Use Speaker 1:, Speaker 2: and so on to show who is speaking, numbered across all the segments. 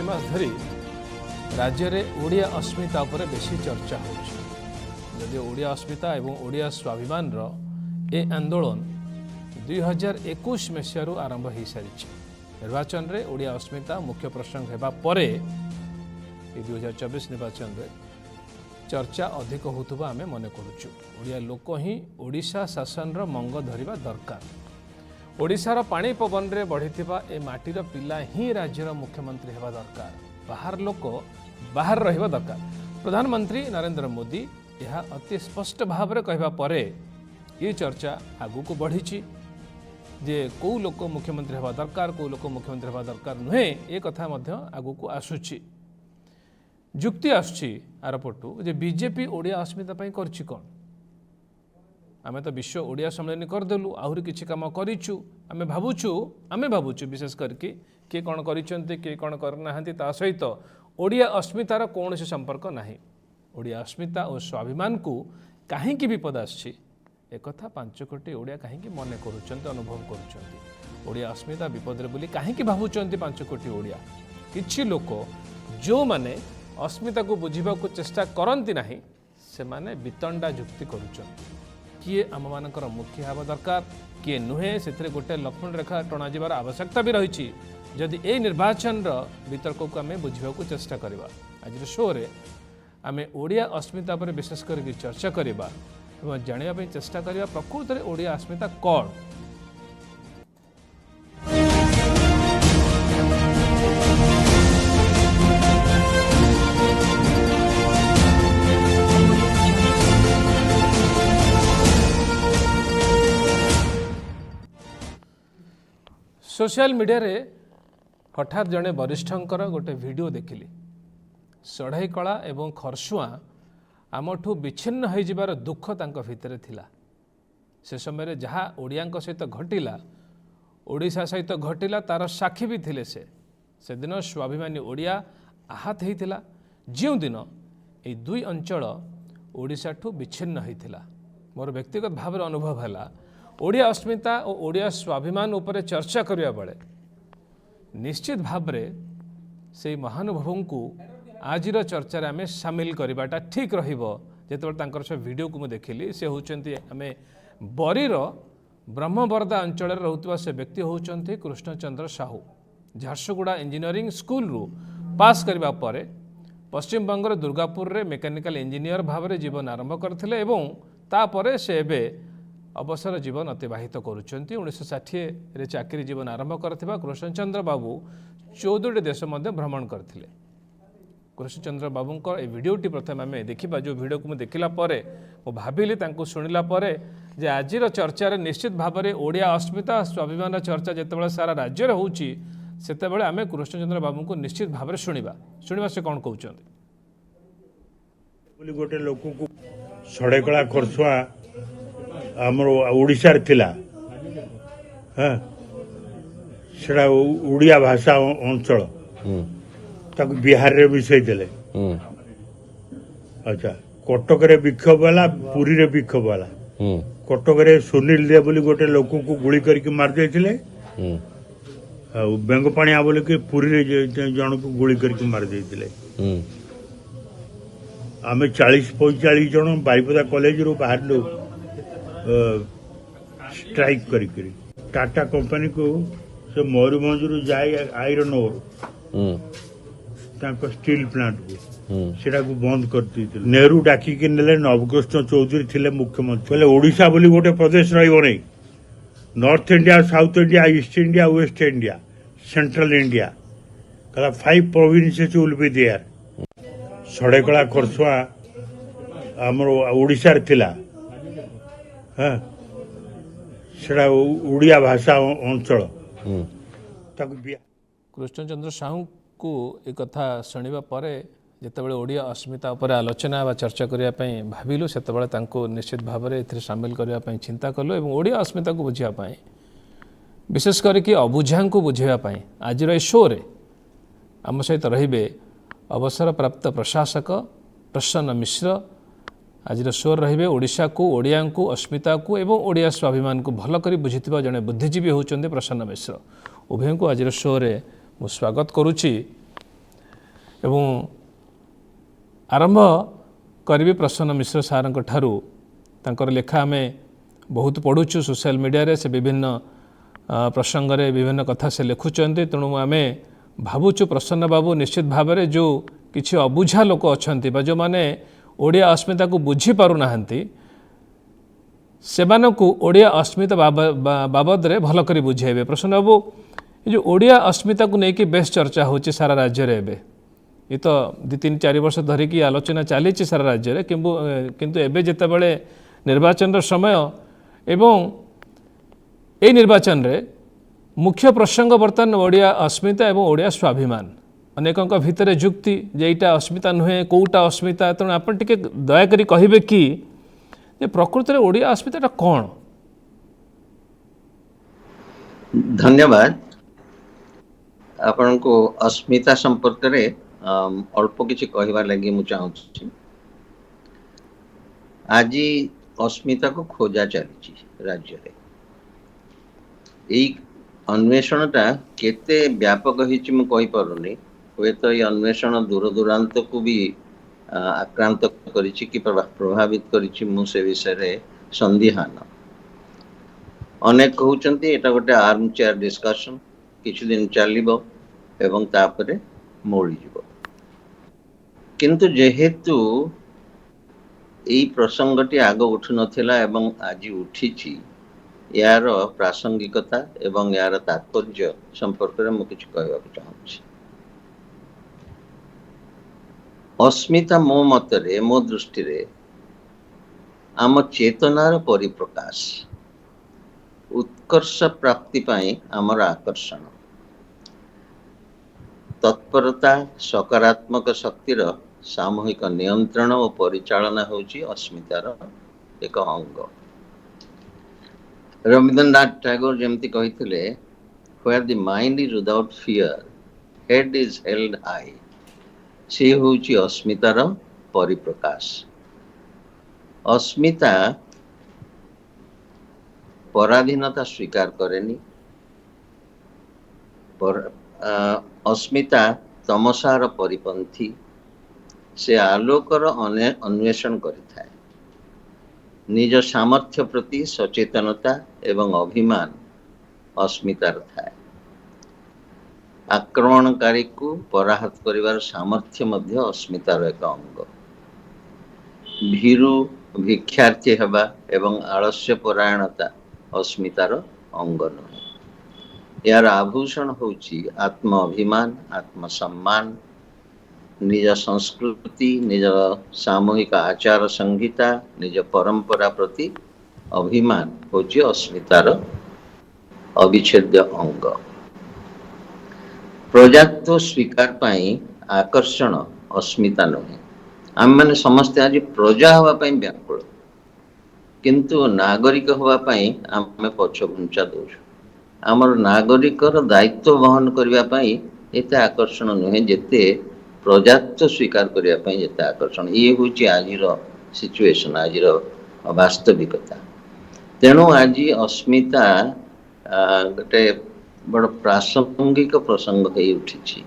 Speaker 1: मास धरी राज्य में ओडिया अस्मिता उपर बेसी चर्चा होदी ओडिया अस्मिता एवं ओडिया स्वाभिमान ए आंदोलन 2021 मसीह आरंभ हो सारी निर्वाचन में ओडिया अस्मिता मुख्य प्रसंग होगा पर 2024 निर्वाचन में चर्चा अधिक होता आम मन करुचु ओडिया लोक ही ओडिशा शासन मंग धरिबा दरकार ओडिशार पानी पवन रे बढ़िथिबा ए माटीर पिला ही राज्यर मुख्यमंत्री हेबा दरकार बाहर लोक बाहर रहिबा दरकार प्रधानमंत्री नरेंद्र मोदी यह अति स्पष्ट भाव रे कहबा परे ये चर्चा आगु को बढ़ी जे कौ लोक मुख्यमंत्री हेबा दरकार कौ लोक मुख्यमंत्री हेबा दरकार नुहे ए कथा मध्य आगु को आसुची जुक्ति आसुची आरपटू जे बीजेपी ओडिया अस्मिता पई करछि कोन आमे तो विश्व ओडिया सम्मेलन करदेलु आहुरी किछि काम करिछु आमे भाबुछु विशेष करके किए कौन करिसेंती किए कौन करनाहांती ता सहित ओडिया अस्मितार कौनसी संपर्क नाही ओडिया अस्मिता और स्वाभिमान को कहीं विपद आछि एक 5 कोटी ओडिया कहीं मन करुचंती अनुभव करुचंती ओडिया अस्मिता विपद रे बोली कहीं भाबुचंती 5 कोटी ओडिया किछि लोक जो माने अस्मिता को बुझिबा को चेष्टा करंती नाही से माने वितंडा जुक्ति करुचंती किए आम मानकर मुख्य हेबा दरकार किए नुहे से गोटे लक्ष्मण रेखा टणा जीवार आवश्यकता भी रही जदि ए निर्वाचन वितर्क को आम बुझा चेष्टा करवा आज शो रे आम ओडिया अस्मिता पर विशेष करके चर्चा करवा और जानापी चेष्टा करवा प्रकृत में ओडिया अस्मिता कौन सोशल मीडिया रे हठात जड़े वरिष्ठंकर गोटे वीडियो देखिली सढ़ई कला एवं खरसुआ आमठू विच्छिन्न हो जिबार दुख तांको भितरे थिला से समय जहाँ ओडिया सहित घटिला ओडिशा सहित घटिला तार साक्षी भी थिले से दिन स्वाभिमानी ओडिया आहत होता जो दिन ये दुई अंचल ओडिशा ठू विच्छिन्न होता मोर व्यक्तिगत भाव अनुभव है ओडिया अस्मिता और ओडिया स्वाभिमान उपरे चर्चा करिया बेले निश्चित भाव से महानुभवों को आजिर चर्चा आम सामिल करवाटा ठीक रहिबो से वीडियो को मुझे देखिली से होचंती आमे बरीर ब्रह्मबरदा अंचल रहउतबा से व्यक्ति होचंती कृष्णचंद्र साहू झारसुगुड़ा इंजीनियरिंग स्कूल रु पास करबा परे पश्चिम बंगर दुर्गापुर रे मेकानिकल इंजीनियर भाव में जीवन आरंभ करथिले एवं तापरे से एबे अवसर जीवन अतिबाहित करुछंती 1960 रे चाकरी जीवन आरंभ करथिबा कृष्णचंद्र बाबू 14 देश मध्य भ्रमण करथिले कृष्णचंद्र बाबूंकर ए वीडियोटी प्रथम आम देखा जो वीडियो को देखला परे मो भाबिली तांको सुनिला परे जे आजिर चर्चा रे निश्चित भाव में ओडिया अस्मिता स्वाभिमान चर्चा जेतेबेले सारा राज्य रे होउची सेतेबेले आमे कृष्णचंद्र बाबू को निश्चित भाव में शुणिबा से कौन कहउचंती
Speaker 2: बोली गोटे लोक को सड़ेकला खरसुआ आमर ओडिशार थिला हाँ सेड़ा ओडिया भाषा अंचल ताकू बिहार रे मिसई देले अच्छा कटक रे विक्षोभ वाला पुरी रे विक्षोभ वाला कटक रे सुनील दे बोली गोटे लोक को गुली करके मार देथिले बेंग पाणिया बोली कि पुरी रे जन को गुली करके मार देथिले आमे 40-45 जन बारिपदा कॉलेज रो बाहर लो स्ट्राइक करी टाटा कंपनी को से मयूरभंज रु जाए आयरन ओर स्टील प्लांट को सेटा को बंद कर दी नेहरू डाकिकी नेले नवकृष्ण चौधरी थिले मुख्यमंत्री बोले ओडिशा बोली गोटे प्रदेश रहिबो नै north India south India east India waste India central India कला 5 प्रोविंसेस विल बी देयर सड़ेकला खरसुआ आमर ओडिशार थिला हाँ सेड़ा ओडिया भाषा अंचल
Speaker 1: कृष्णचंद्र साहू को एक कथा शुणा पर जितेबाला ओडिया अस्मिता उपर आलोचना व चर्चा करने भाविलु से निश्चित भाव में सामिल करने चिंता कलु और ओडिया अस्मिता को बुझापी विशेष करके अबुझा को बुझापी आज शो रे आम सहित रे अवसर प्राप्त प्रशासक प्रसन्न मिश्र आज शो रे ओडिशा को ओडिया को अस्मिता को एवं ओडिया स्वाभिमान को भल कर बुझीथिबा जड़े बुद्धिजीवी होचंदे प्रसन्न मिश्र उभय को आज शो रे मु स्वागत करुच्ची ଏବଂ ଆରମ୍ଭ କରିବି ପ୍ରସନ୍ନ ମିଶ୍ର ସାର୍ଙ୍କ ଠାରୁ। ତାଙ୍କର ଲେଖା ଆମେ ବହୁତ ପଢ଼ୁଛୁ ସୋସିଆଲ ମିଡ଼ିଆରେ, ସେ ବିଭିନ୍ନ ପ୍ରସଙ୍ଗରେ ବିଭିନ୍ନ କଥା ସେ ଲେଖୁଛନ୍ତି। ତେଣୁ ଆମେ ଭାବୁଛୁ ପ୍ରସନ୍ନ ବାବୁ ନିଶ୍ଚିତ ଭାବରେ ଯେଉଁ କିଛି ଅବୁଝା ଲୋକ ଅଛନ୍ତି ବା ଯେଉଁମାନେ ଓଡ଼ିଆ ଅସ୍ମିତାକୁ ବୁଝିପାରୁନାହାନ୍ତି ସେମାନଙ୍କୁ ଓଡ଼ିଆ ଅସ୍ମିତା ବାବଦରେ ଭଲ କରି ବୁଝାଇବେ। ପ୍ରସନ୍ନ ବାବୁ, ଏ ଯେଉଁ ଓଡ଼ିଆ ଅସ୍ମିତାକୁ ନେଇକି ବେଶ ଚର୍ଚ୍ଚା ହେଉଛି ସାରା ରାଜ୍ୟରେ ଏବେ, ଏ ତ 2-3-4 ବର୍ଷ ଧରିକି ଆଲୋଚନା ଚାଲିଛି ସାରା ରାଜ୍ୟରେ, କିନ୍ତୁ ଏବେ ଯେତେବେଳେ ନିର୍ବାଚନର ସମୟ ଏବଂ এই ନିର୍ବାଚନରେ ମୁଖ୍ୟ ପ୍ରସଙ୍ଗ ବର୍ତ୍ତମାନ ଓଡ଼ିଆ ଅସ୍ମିତା ଏବଂ ଓଡ଼ିଆ ସ୍ୱାଭିମାନ। ଅନେକଙ୍କ ଭିତରେ ଯୁକ୍ତି ଯେ ଏଇଟା ଅସ୍ମିତା ନୁହେଁ, କେଉଁଟା ଅସ୍ମିତା। ତେଣୁ ଆପଣ ଟିକେ ଦୟାକରି କହିବେ କି ଯେ ପ୍ରକୃତରେ ଓଡ଼ିଆ ଅସ୍ମିତାଟା କ'ଣ?
Speaker 3: ଧନ୍ୟବାଦ। ଆପଣଙ୍କୁ ଅସ୍ମିତା ସମ୍ପର୍କରେ ଅଳ୍ପ କିଛି କହିବା ଲାଗି ମୁଁ ଚାହୁଁଛି। ଆଜି ଅସ୍ମିତାକୁ ଖୋଜା ଚାଲିଛି ରାଜ୍ୟରେ। ଏଇ ଅନ୍ୱେଷଣଟା କେତେ ବ୍ୟାପକ ହେଇଛି ମୁଁ କହିପାରୁନି। ହୁଏତ ଏଇ ଅନ୍ୱେଷଣ ଦୂର ଦୂରାନ୍ତକୁ ବି ଆକ୍ରାନ୍ତ କରିଛି କି ପ୍ରଭାବିତ କରିଛି, ମୁଁ ସେ ବିଷୟରେ ସନ୍ଦିହାନ। ଅନେକ କହୁଛନ୍ତି ଏଟା ଗୋଟେ ଆର୍ମ ଚେୟାର ଡିସ୍କସନ, କିଛି ଦିନ ଚାଲିବ ଏବଂ ତାପରେ ମୋଡ଼ିଯିବ। କିନ୍ତୁ ଯେହେତୁ ଏଇ ପ୍ରସଙ୍ଗଟି ଆଗ ଉଠୁନଥିଲା ଏବଂ ଆଜି ଉଠିଛି, ଏହାର ପ୍ରାସଙ୍ଗିକତା ଏବଂ ଏହାର ତାତ୍ପର୍ଯ୍ୟ ସମ୍ପର୍କରେ ମୁଁ କିଛି କହିବାକୁ ଚାହୁଁଛି। ଅସ୍ମିତା ମୋ ମତରେ, ମୋ ଦୃଷ୍ଟିରେ ଆମ ଚେତନାର ପରିପ୍ରକାଶ, ଉତ୍କର୍ଷ ପ୍ରାପ୍ତି ପାଇଁ ଆମର ଆକର୍ଷଣ, ତତ୍ପରତା, ସକାରାତ୍ମକ ଶକ୍ତିର ସାମୂହିକ ନିୟନ୍ତ୍ରଣ ଓ ପରିଚାଳନା ହେଉଛି ଅସ୍ମିତାର ଏକ ଅଙ୍ଗ। ରବୀନ୍ଦ୍ରନାଥ ଟାଗୋର ଯେମିତି କହିଥିଲେ, where the mind is without fear, head is held high। ସେ ହେଉଛି ଅସ୍ମିତାର ପରିପ୍ରକାଶ। ଅସ୍ମିତା ପରାଧୀନତା ସ୍ୱୀକାର କରେନି। ଅସ୍ମିତା ତମସାର ପରିପନ୍ଥୀ। ସେ ଆଲୋକର ଅନ୍ୱେଷଣ କରିଥାଏ। ନିଜ ସାମର୍ଥ୍ୟ ପ୍ରତି ସଚେତନତା ଏବଂ ଅଭିମାନ ଅସ୍ମିତାର ଥାଏ। ଆକ୍ରମଣକାରୀକୁ ପରାହତ କରିବାର ସାମର୍ଥ୍ୟ ମଧ୍ୟ ଅସ୍ମିତାର ଏକ ଅଙ୍ଗ। ଭୀରୁ, ଭିକ୍ଷାର୍ଥୀ ହେବା ଏବଂ ଆଳସ୍ୟ ପରାୟଣତା ଅସ୍ମିତାର ଅଙ୍ଗ ନୁହେଁ। ଏହାର ଆଭୂଷଣ ହେଉଛି ଆତ୍ମ ଅଭିମାନ, ଆତ୍ମସମ୍ମାନ, ନିଜ ସଂସ୍କୃତି, ନିଜ ସାମୂହିକ ଆଚାର ସଂହିତା, ନିଜ ପରମ୍ପରା ପ୍ରତି ଅଭିମାନ ହେଉଛି ଅସ୍ମିତାର ଅବିଚ୍ଛେଦ୍ୟ ଅଙ୍ଗ। ପ୍ରଜାତ୍ୱ ସ୍ୱୀକାର ପାଇଁ ଆକର୍ଷଣ ଅସ୍ମିତା ନୁହେଁ। ଆମେମାନେ ସମସ୍ତେ ଆଜି ପ୍ରଜା ହେବା ପାଇଁ ବ୍ୟାକୁଳ, କିନ୍ତୁ ନାଗରିକ ହେବା ପାଇଁ ଆମେ ପଛଘୁଞ୍ଚା ଦେଉଛୁ। ଆମର ନାଗରିକର ଦାୟିତ୍ୱ ବହନ କରିବା ପାଇଁ ଏତେ ଆକର୍ଷଣ ନୁହେଁ ଯେତେ ପ୍ରଜାତ୍ୱ ସ୍ୱୀକାର କରିବା ପାଇଁ ଯେତେ ଆକର୍ଷଣ। ଇଏ ହେଉଛି ଆଜିର ସିଚୁଏସନ, ଆଜିର ବାସ୍ତବିକତା। ତେଣୁ ଆଜି ଅସ୍ମିତା ଗୋଟେ ବଡ଼ ପ୍ରାସଙ୍ଗିକ ପ୍ରସଙ୍ଗ ହେଇ ଉଠିଛି।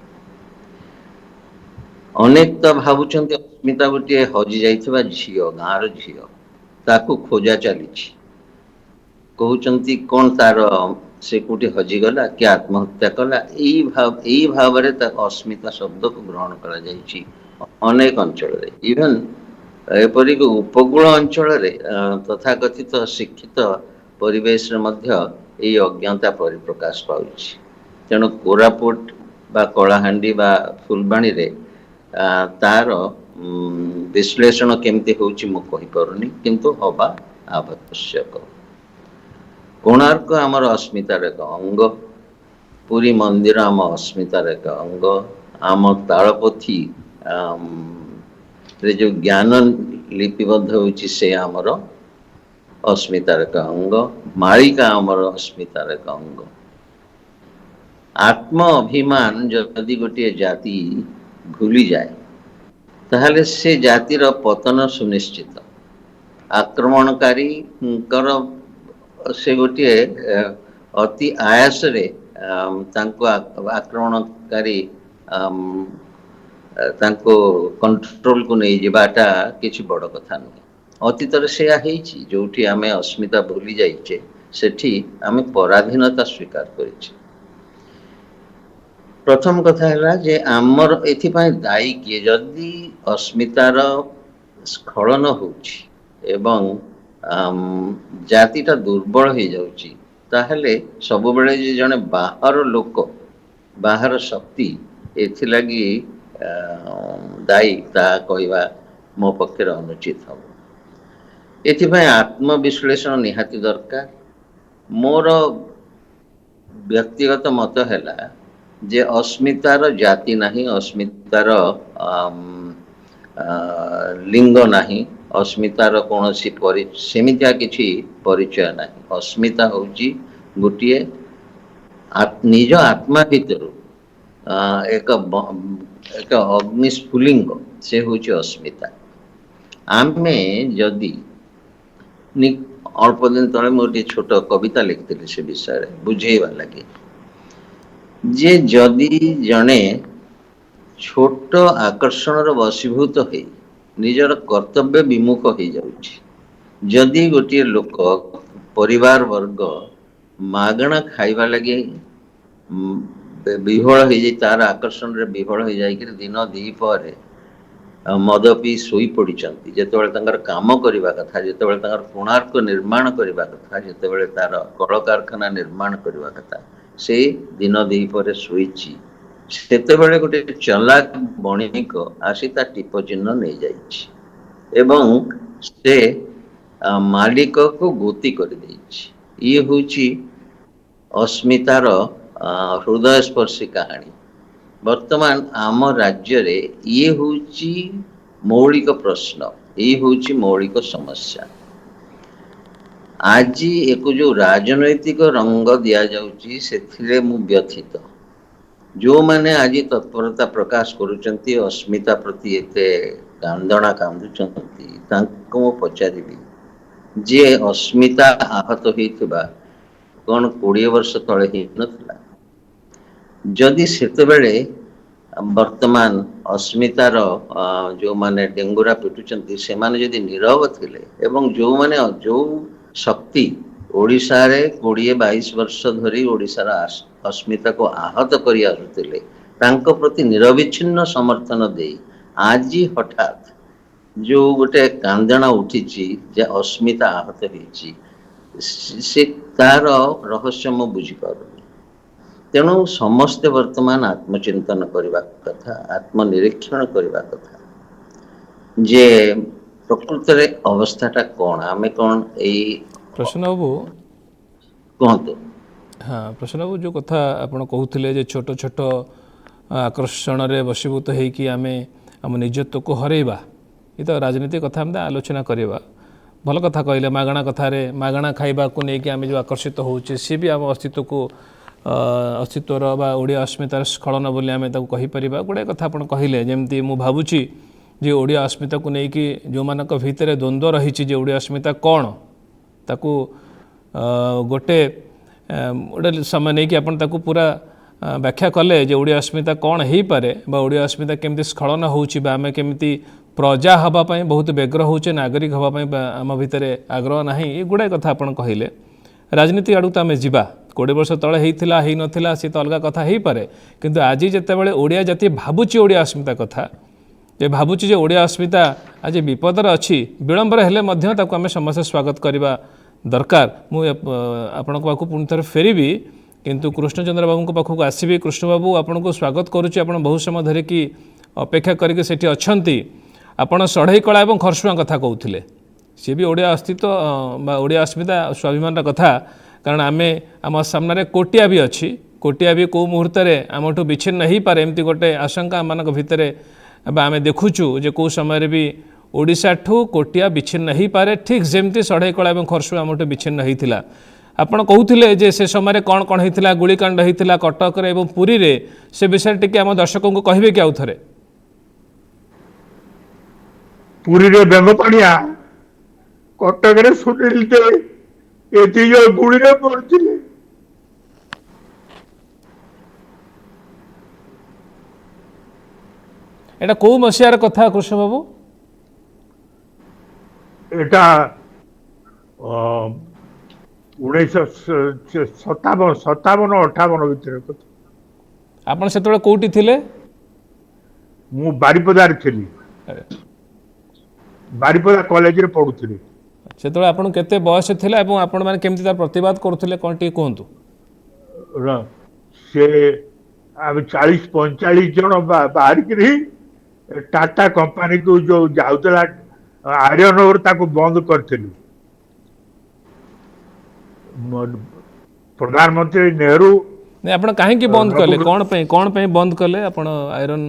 Speaker 3: ଅନେକ ତ ଭାବୁଛନ୍ତି ଅସ୍ମିତା ଗୋଟିଏ ହଜି ଯାଇଥିବା ଝିଅ, ଗାଁର ଝିଅ, ତାକୁ ଖୋଜା ଚାଲିଛି। କହୁଛନ୍ତି କ'ଣ ତାର ସେ କୋଉଠି ହଜିଗଲା କି ଆତ୍ମହତ୍ୟା କଲା। ଏଇ ଭାବରେ ତାକୁ ଅସ୍ମିତା ଶବ୍ଦକୁ ଗ୍ରହଣ କରାଯାଇଛି ଅନେକ ଅଞ୍ଚଳରେ। ଇଭେନ ଏପରିକି ଉପକୂଳ ଅଞ୍ଚଳରେ ତଥାକଥିତ ଶିକ୍ଷିତ ପରିବେଶରେ ମଧ୍ୟ ଏଇ ଅଜ୍ଞତା ପରିପ୍ରକାଶ ପାଉଛି। ତେଣୁ କୋରାପୁଟ ବା କଳାହାଣ୍ଡି ବା ଫୁଲବାଣୀରେ ତାର ବିଶ୍ଳେଷଣ କେମିତି ହେଉଛି ମୁଁ କହିପାରୁନି, କିନ୍ତୁ ହବା ଆବଶ୍ୟକ। କୋଣାର୍କ ଆମର ଅସ୍ମିତାର ଏକ ଅଙ୍ଗ, ପୁରୀ ମନ୍ଦିର ଆମ ଅସ୍ମିତାର ଏକ ଅଙ୍ଗ, ଆମ ତାଳପୋଥି ରେ ଯେଉଁ ଜ୍ଞାନ ଲିପିବଦ୍ଧ ହେଉଛି ସେ ଆମର ଅସ୍ମିତାର ଏକ ଅଙ୍ଗ, ମାଳିକା ଆମର ଅସ୍ମିତାର ଏକ ଅଙ୍ଗ। ଆତ୍ମ ଅଭିମାନ ଯଦି ଗୋଟିଏ ଜାତି ଭୁଲିଯାଏ ତାହେଲେ ସେ ଜାତିର ପତନ ସୁନିଶ୍ଚିତ। ଆକ୍ରମଣକାରୀଙ୍କର ସେ ଗୋଟିଏ ଅତି ଆୟାସରେ ତାଙ୍କୁ ଆକ୍ରମଣକାରୀ ତାଙ୍କୁ କଣ୍ଟ୍ରୋଲକୁ ନେଇଯିବାଟା କିଛି ବଡ଼ କଥା ନୁହେଁ। ଅତୀତରେ ସେୟା ହେଇଛି, ଯୋଉଠି ଆମେ ଅସ୍ମିତା ଭୁଲି ଯାଇଛେ ସେଠି ଆମେ ପରାଧୀନତା ସ୍ୱୀକାର କରିଛେ। ପ୍ରଥମ କଥା ହେଲା ଯେ ଆମର ଏଥିପାଇଁ ଦାୟୀ କିଏ? ଯଦି ଅସ୍ମିତାର ସ୍ଖଳନ ହେଉଛି ଏବଂ ଜାତିଟା ଦୁର୍ବଳ ହେଇଯାଉଛି, ତାହେଲେ ସବୁବେଳେ ଯେ ଜଣେ ବାହାର ଲୋକ, ବାହାର ଶକ୍ତି ଏଥିଲାଗି ଦାୟୀ, ତାହା କହିବା ମୋ ପକ୍ଷରେ ଅନୁଚିତ ହେବ। ଏଥିପାଇଁ ଆତ୍ମବିଶ୍ଳେଷଣ ନିହାତି ଦରକାର। ମୋର ବ୍ୟକ୍ତିଗତ ମତ ହେଲା ଯେ ଅସ୍ମିତାର ଜାତି ନାହିଁ, ଅସ୍ମିତାର ଲିଙ୍ଗ ନାହିଁ, ଅସ୍ମିତାର କୌଣସି ସେମିତିଆ କିଛି ପରିଚୟ ନାହିଁ। ଅସ୍ମିତା ହେଉଛି ଗୋଟିଏ ନିଜ ଆତ୍ମା ଭିତରୁ ଏକ ଅଗ୍ନିସ୍ଫୁଲିଙ୍ଗ, ସେ ହେଉଛି ଅସ୍ମିତା। ଆମେ ଯଦି ଅଳ୍ପ ଦିନ ତଳେ ମୁଁ ଗୋଟିଏ ଛୋଟ କବିତା ଲେଖିଥିଲି ସେ ବିଷୟରେ ବୁଝେଇବା ଲାଗି, ଯେ ଯଦି ଜଣେ ଛୋଟ ଆକର୍ଷଣର ବଶୀଭୂତ ହେଇ ନିଜର କର୍ତ୍ତବ୍ୟ ବିମୁଖ ହେଇଯାଉଛି, ଯଦି ଗୋଟିଏ ଲୋକ ପରିବାର ବର୍ଗ ମାଗଣା ଖାଇବା ଲାଗି ବିହ୍ୱଳ ହେଇଯାଇ, ତାର ଆକର୍ଷଣରେ ବିହ୍ୱଳ ହେଇଯାଇକିରି ଦିନ ଦ୍ୱିପହରେ ମଦ ପିଇ ଶୋଇ ପଡ଼ିଛନ୍ତି, ଯେତେବେଳେ ତାଙ୍କର କାମ କରିବା କଥା, ଯେତେବେଳେ ତାଙ୍କର କୋଣାର୍କ ନିର୍ମାଣ କରିବା କଥା, ଯେତେବେଳେ ତାର କଳକାରଖାନା ନିର୍ମାଣ କରିବା କଥା, ସେ ଦିନ ଦ୍ୱିପହରେ ଶୋଇଛି, ସେତେବେଳେ ଗୋଟେ ଚାଲାକ ବଣିକ ଆସି ତା ଟିପ ଚିହ୍ନ ନେଇଯାଇଛି ଏବଂ ସେ ମାଲିକକୁ ଗତି କରିଦେଇଛି। ଇଏ ହେଉଛି ଅସ୍ମିତାର ହୃଦୟସ୍ପର୍ଶୀ କାହାଣୀ। ବର୍ତ୍ତମାନ ଆମ ରାଜ୍ୟରେ ଇଏ ହେଉଛି ମୌଳିକ ପ୍ରଶ୍ନ, ଇଏ ହେଉଛି ମୌଳିକ ସମସ୍ୟା। ଆଜି ଏକୁ ଯୋଉ ରାଜନୈତିକ ରଙ୍ଗ ଦିଆଯାଉଛି ସେଥିରେ ମୁଁ ବ୍ୟଥିତ। ଯେଉଁମାନେ ଆଜି ତତ୍ପରତା ପ୍ରକାଶ କରୁଛନ୍ତି, ଅସ୍ମିତା ପ୍ରତି ଏତେ କାନ୍ଦଣା କାନ୍ଦୁଛନ୍ତି, ତାଙ୍କୁ ମୁଁ ପଚାରିବି ଯେ ଅସ୍ମିତା ଆହତ ହେଇଥିବା କ'ଣ 20 ବର୍ଷ ତଳେ ହେଇନଥିଲା? ଯଦି ସେତେବେଳେ ବର୍ତ୍ତମାନ ଅସ୍ମିତାର ଯେଉଁମାନେ ଡେଙ୍ଗୁରା ପିଟୁଛନ୍ତି ସେମାନେ ଯଦି ନୀରବ ଥିଲେ ଏବଂ ଯୋଉ ଶକ୍ତି ଓଡ଼ିଶାରେ 20-22 ବର୍ଷ ଧରି ଓଡ଼ିଶାର ଅସ୍ମିତାକୁ ଆହତ କରି ଆସୁଥିଲେ, ତାଙ୍କ ପ୍ରତି ନିରବିଚ୍ଛିନ୍ନ ସମର୍ଥନ ଦେଇ ଆଜି ହଠାତ୍ ଯୋଉ ଗୋଟେ କାନ୍ଦଣା ଉଠିଛି ଯେ ଅସ୍ମିତା ଆହତ ହେଇଛି, ସେ ତାର ରହସ୍ୟ ମୁଁ ବୁଝିପାରୁନି। ତେଣୁ ସମସ୍ତେ ବର୍ତ୍ତମାନ ଆତ୍ମଚିନ୍ତନ କରିବା କଥା, ଆତ୍ମନିରୀକ୍ଷଣ କରିବା କଥା ଯେ ପ୍ରକୃତରେ ଅବସ୍ଥାଟା କ'ଣ, ଆମେ କ'ଣ ଏଇ
Speaker 1: ପ୍ରସନ୍ନ ବାବୁ,
Speaker 3: କୁହନ୍ତୁ।
Speaker 1: ହଁ ପ୍ରସନ୍ନ ବାବୁ, ଯେଉଁ କଥା ଆପଣ କହୁଥିଲେ ଯେ ଛୋଟ ଛୋଟ ଆକର୍ଷଣରେ ବଶୀଭୂତ ହେଇକି ଆମେ ଆମ ନିଜତ୍ୱକୁ ହରେଇବା, ଏ ତ ରାଜନୀତି କଥା ଆମେ ଆଲୋଚନା କରିବା। ଭଲ କଥା କହିଲେ, ମାଗଣା କଥାରେ ମାଗଣା ଖାଇବାକୁ ନେଇକି ଆମେ ଯେଉଁ ଆକର୍ଷିତ ହେଉଛେ, ସିଏ ବି ଆମ ଅସ୍ତିତ୍ୱର ବା ଓଡ଼ିଆ ଅସ୍ମିତାର ସ୍ଖଳନ ବୋଲି ଆମେ ତାକୁ କହିପାରିବା। ଗୁଡ଼ାଏ କଥା ଆପଣ କହିଲେ, ଯେମିତି ମୁଁ ଭାବୁଛି ଯେ ଓଡ଼ିଆ ଅସ୍ମିତାକୁ ନେଇକି ଯେଉଁମାନଙ୍କ ଭିତରେ ଦ୍ୱନ୍ଦ୍ୱ ରହିଛି ଯେ ଓଡ଼ିଆ ଅସ୍ମିତା କ'ଣ, ତାକୁ ଗୋଟେ ସମୟ ନେଇକି ଆପଣ ତାକୁ ପୁରା ବ୍ୟାଖ୍ୟା କଲେ ଯେ ଓଡ଼ିଆ ଅସ୍ମିତା କ'ଣ ହେଇପାରେ ବା ଓଡ଼ିଆ ଅସ୍ମିତା କେମିତି ସ୍ଖଳନ ହେଉଛି ବା ଆମେ କେମିତି ପ୍ରଜା ହେବା ପାଇଁ ବହୁତ ବ୍ୟଗ୍ର ହେଉଛେ, ନାଗରିକ ହେବା ପାଇଁ ଆମ ଭିତରେ ଆଗ୍ରହ ନାହିଁ, ଏ ଗୁଡ଼ାଏ କଥା ଆପଣ କହିଲେ। ରାଜନୀତି ଆଡ଼କୁ ତ ଆମେ ଯିବା, 20 ବର୍ଷ ତଳେ ହେଇଥିଲା ହେଇନଥିଲା ସେ ତ ଅଲଗା କଥା ହେଇପାରେ, କିନ୍ତୁ ଆଜି ଯେତେବେଳେ ଓଡ଼ିଆ ଜାତି ଭାବୁଛି ଓଡ଼ିଆ ଅସ୍ମିତା କଥା, ଯେ ଭାବୁଛି ଯେ ଓଡ଼ିଆ ଅସ୍ମିତା ଆଜି ବିପଦରେ ଅଛି, ବିଳମ୍ବରେ ହେଲେ ମଧ୍ୟ ତାକୁ ଆମେ ସମସ୍ତେ ସ୍ୱାଗତ କରିବା ଦରକାର। ମୁଁ ଆପଣଙ୍କ ପାଖକୁ ପୁଣି ଥରେ ଫେରିବି, କିନ୍ତୁ କୃଷ୍ଣଚନ୍ଦ୍ର ବାବୁଙ୍କ ପାଖକୁ ଆସିବି। କୃଷ୍ଣବାବୁ, ଆପଣଙ୍କୁ ସ୍ୱାଗତ କରୁଛି। ଆପଣ ବହୁତ ସମୟ ଧରିକି ଅପେକ୍ଷା କରିକି ସେଠି ଅଛନ୍ତି। ଆପଣ ଷଢ଼େଇକଳା ଏବଂ ଖରସୁଆଁ କଥା କହୁଥିଲେ, ସିଏ ବି ଓଡ଼ିଆ ଅସ୍ତିତ୍ୱ ବା ଓଡ଼ିଆ ଅସ୍ମିତା ସ୍ୱାଭିମାନର କଥା, କାରଣ ଆମ ସାମ୍ନାରେ କୋଟିଆ ବି ଅଛି। କୋଟିଆ ବି କେଉଁ ମୁହୂର୍ତ୍ତରେ ଆମଠୁ ବିଚ୍ଛିନ୍ନ ହେଇପାରେ, ଏମିତି ଗୋଟେ ଆଶଙ୍କା ଆମମାନଙ୍କ ଭିତରେ ବା ଆମେ ଦେଖୁଛୁ ଯେ କେଉଁ ସମୟରେ ବି ଓଡ଼ିଶାଠୁ କୋଟିଆ ବିଚ୍ଛିନ୍ନ ହେଇପାରେ, ଠିକ୍ ଯେମିତି ଷଢ଼େଇକଳା ଏବଂ ଖରସୁଆଁ ଆମଠୁ ବିଚ୍ଛିନ୍ନ ହେଇଥିଲା। ଆପଣ କହୁଥିଲେ ଯେ ସେ ସମୟରେ କ'ଣ କ'ଣ ହେଇଥିଲା, ଗୁଳିକାଣ୍ଡ ହେଇଥିଲା କଟକରେ ଏବଂ ପୁରୀରେ, ସେ ବିଷୟରେ ଟିକେ ଆମ ଦର୍ଶକଙ୍କୁ କହିବେ କି ଆଉ ଥରେ?
Speaker 2: ପୁରୀରେ ବେଙ୍ଗପାଣିଆ, କଟକରେ ସୁନିଲ ଦେ, ଏ ଦି ଜଣ ଗୁଳିରେ ପଡ଼ିଥିଲେ।
Speaker 1: এটা କୋଉ ମସିହାର କଥା କୃଷ୍ଣ ବାବୁ?
Speaker 2: এটা 1957 ଭିତରେ କଥା।
Speaker 1: ଆପଣ ସେତେବେଳେ କୋଉଠି ଥିଲେ?
Speaker 2: ମୁଁ ବାରିପଦାରେ ଥିଲି, ବାରିପଦା କଲେଜରେ ପଢୁଥିଲି।
Speaker 1: ସେତେବେଳେ ଆପଣଙ୍କୁ କେତେ ବୟସ ଥିଲା ଏବଂ ଆପଣମାନେ କେମିତି ତାର ପ୍ରତିବାଦ କରୁଥିଲେ କ'ଣ ଟିକେ କୁହନ୍ତୁ?
Speaker 2: ସେ ଆମେ 40-45 ଜଣ ବାହାରିକିରି ଟାଟା କମ୍ପାନୀକୁ ଯୋଉ ଯାଉଥିଲା ଆଇରନ୍ ଓର୍ ତାକୁ ବନ୍ଦ କରିଥିଲୁ। ପ୍ରଧାନମନ୍ତ୍ରୀ ନେହେରୁ
Speaker 1: ନାଇଁ ଆପଣ କାହିଁକି ବନ୍ଦ କଲେ? କ'ଣ ପାଇଁ ବନ୍ଦ କଲେ? ଆପଣ ଆଇରନ୍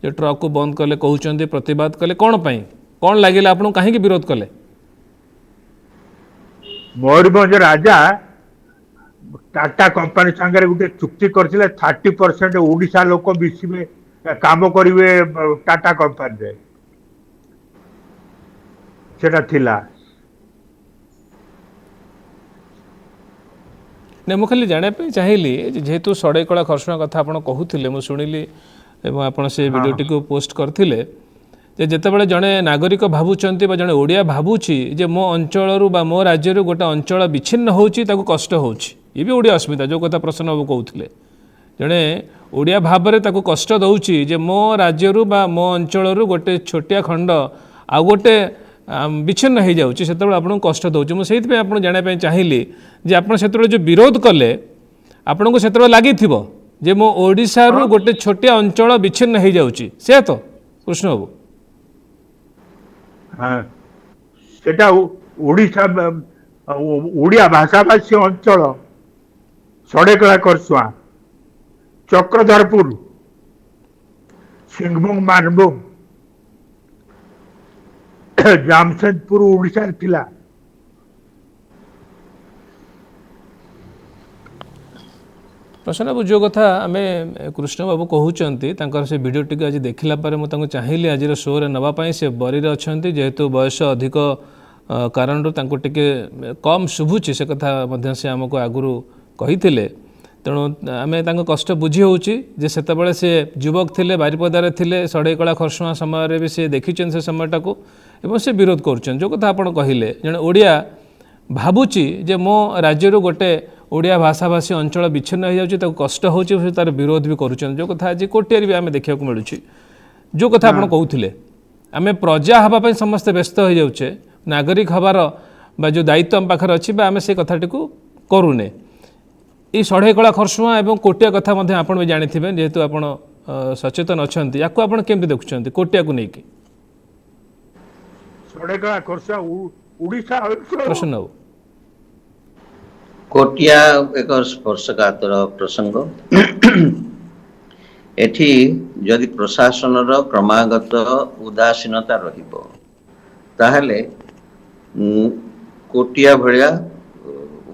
Speaker 1: ଯେ ଟ୍ରକକୁ ବନ୍ଦ କଲେ କହୁଛନ୍ତି, ପ୍ରତିବାଦ କଲେ କ'ଣ ପାଇଁ? କ'ଣ ଲାଗିଲା ଆପଣଙ୍କୁ, କାହିଁକି ବିରୋଧ କଲେ?
Speaker 2: ମୟୂରଭଞ୍ଜ ରାଜା ଟାଟା କମ୍ପାନୀ ସାଙ୍ଗରେ ଗୋଟେ ଚୁକ୍ତି କରିଥିଲେ 30% ଓଡ଼ିଶା ଲୋକ ମିଶିବେ, କାମ କରିବେ ଟାଟା କମ୍ପାନୀରେ, ସେଟା ଥିଲା।
Speaker 1: ନାଇଁ ମୁଁ ଖାଲି ଜାଣିବା ପାଇଁ ଚାହିଁଲି ଯେହେତୁ ସଡ଼େଇକଳା ଖରସୁଆଁ କଥା ଆପଣ କହୁଥିଲେ, ମୁଁ ଶୁଣିଲି ଏବଂ ଆପଣ ସେ ଭିଡ଼ିଓଟିକୁ ପୋଷ୍ଟ କରିଥିଲେ ଯେ ଯେତେବେଳେ ଜଣେ ନାଗରିକ ଭାବୁଛନ୍ତି ବା ଜଣେ ଓଡ଼ିଆ ଭାବୁଛି ଯେ ମୋ ଅଞ୍ଚଳରୁ ବା ମୋ ରାଜ୍ୟରୁ ଗୋଟେ ଅଞ୍ଚଳ ବିଚ୍ଛିନ୍ନ ହେଉଛି, ତାକୁ କଷ୍ଟ ହେଉଛି। ଇଏ ବି ଓଡ଼ିଆ ଅସ୍ମିତା, ଯେଉଁ କଥା ପ୍ରସନ୍ନ ବାବୁ କହୁଥିଲେ, ଜଣେ ଓଡ଼ିଆ ଭାବରେ ତାକୁ କଷ୍ଟ ଦେଉଛି ଯେ ମୋ ରାଜ୍ୟରୁ ବା ମୋ ଅଞ୍ଚଳରୁ ଗୋଟେ ଛୋଟିଆ ଖଣ୍ଡ ଆଉ ଗୋଟେ ବିଚ୍ଛିନ୍ନ ହୋଇଯାଉଛି, ସେତେବେଳେ ଆପଣଙ୍କୁ କଷ୍ଟ ଦେଉଛି। ମୁଁ ସେଇଥିପାଇଁ ଆପଣ ଜାଣିବା ପାଇଁ ଚାହିଁଲି ଯେ ଆପଣ ସେତେବେଳେ ଯେଉଁ ବିରୋଧ କଲେ ଆପଣଙ୍କୁ ସେତେବେଳେ ଲାଗିଥିବ ଯେ ମୋ ଓଡ଼ିଶାରୁ ଗୋଟେ ଛୋଟିଆ ଅଞ୍ଚଳ ବିଚ୍ଛିନ୍ନ ହୋଇଯାଉଛି, ସେୟା ତ କୃଷ୍ଣ ବାବୁ?
Speaker 2: ସେଟା ଓଡ଼ିଶା ଓଡ଼ିଆ ଭାଷାଭାଷୀ ଅଞ୍ଚଳ ସଡ଼େଇକଳା ଖରସୁଆଁ, ଚକ୍ରଧରପୁର, ସିଂଭୂମ, ମାନଭୂମ, ଜାମଶେଦପୁର ଓଡ଼ିଶାରେ ଥିଲା।
Speaker 1: ପ୍ରସନ୍ନ ବାବୁ ଯେଉଁ କଥା ଆମେ କୃଷ୍ଣ ବାବୁ କହୁଛନ୍ତି ତାଙ୍କର ସେ ଭିଡ଼ିଓଟିକୁ ଆଜି ଦେଖିଲା ପରେ ମୁଁ ତାଙ୍କୁ ଚାହିଁଲି ଆଜିର ଶୋରେ ନେବା ପାଇଁ। ସେ ବରିରେ ଅଛନ୍ତି, ଯେହେତୁ ବୟସ ଅଧିକ କାରଣରୁ ତାଙ୍କୁ ଟିକେ କମ୍ ଶୁଭୁଛି, ସେ କଥା ମଧ୍ୟ ସେ ଆମକୁ ଆଗରୁ କହିଥିଲେ। ତେଣୁ ଆମେ ତାଙ୍କ କଷ୍ଟ ବୁଝି ହେଉଛି ଯେ ସେତେବେଳେ ସେ ଯୁବକ ଥିଲେ, ବାରିପଦାରେ ଥିଲେ, ସଡ଼େଇକଳା ଖରସୁଆଁ ସମୟରେ ବି ସେ ଦେଖିଛନ୍ତି ସେ ସମୟଟାକୁ ଏବଂ ସେ ବିରୋଧ କରୁଛନ୍ତି। ଯେଉଁ କଥା ଆପଣ କହିଲେ ଜଣେ ଓଡ଼ିଆ ଭାବୁଛି ଯେ ମୋ ରାଜ୍ୟରୁ ଗୋଟେ ଓଡ଼ିଆ ଭାଷାଭାଷୀ ଅଞ୍ଚଳ ବିଚ୍ଛିନ୍ନ ହୋଇଯାଉଛି, ତାକୁ କଷ୍ଟ ହେଉଛି, ସେ ତା'ର ବିରୋଧ ବି କରୁଛନ୍ତି। ଯେଉଁ କଥା ଆଜି କୋଟିଆରେ ବି ଆମେ ଦେଖିବାକୁ ମିଳୁଛି। ଯେଉଁ କଥା ଆପଣ କହୁଥିଲେ ଆମେ ପ୍ରଜା ହେବା ପାଇଁ ସମସ୍ତେ ବ୍ୟସ୍ତ ହୋଇଯାଉଛେ, ନାଗରିକ ହେବାର ବା ଯେଉଁ ଦାୟିତ୍ୱ ଆମ ପାଖରେ ଅଛି ବା ଆମେ ସେ କଥାଟିକୁ କରୁନେ। এই ସଢ଼େଇକଳା ଖରସୁଆଁ ଏବଂ କୋଟିଆ କଥା ମଧ୍ୟ ଆପଣ ବି ଜାଣିଥିବେ, ଯେହେତୁ ଆପଣ ସଚେତନ ଅଛନ୍ତି, ୟାକୁ ଆପଣ କେମିତି ଦେଖୁଛନ୍ତି କୋଟିଆକୁ ନେଇକି?
Speaker 2: ସଢ଼େଇକଳା ଖରସୁଆଁ ଓଡ଼ିଶା
Speaker 1: ପ୍ରସନ୍ନ ବାବୁ,
Speaker 3: କୋଟିଆ ଏକ ସ୍ପର୍ଶକାତର ପ୍ରସଙ୍ଗ। ଏଠି ଯଦି ପ୍ରଶାସନର କ୍ରମାଗତ ଉଦାସୀନତା ରହିବ ତାହେଲେ କୋଟିଆ ଭଳିଆ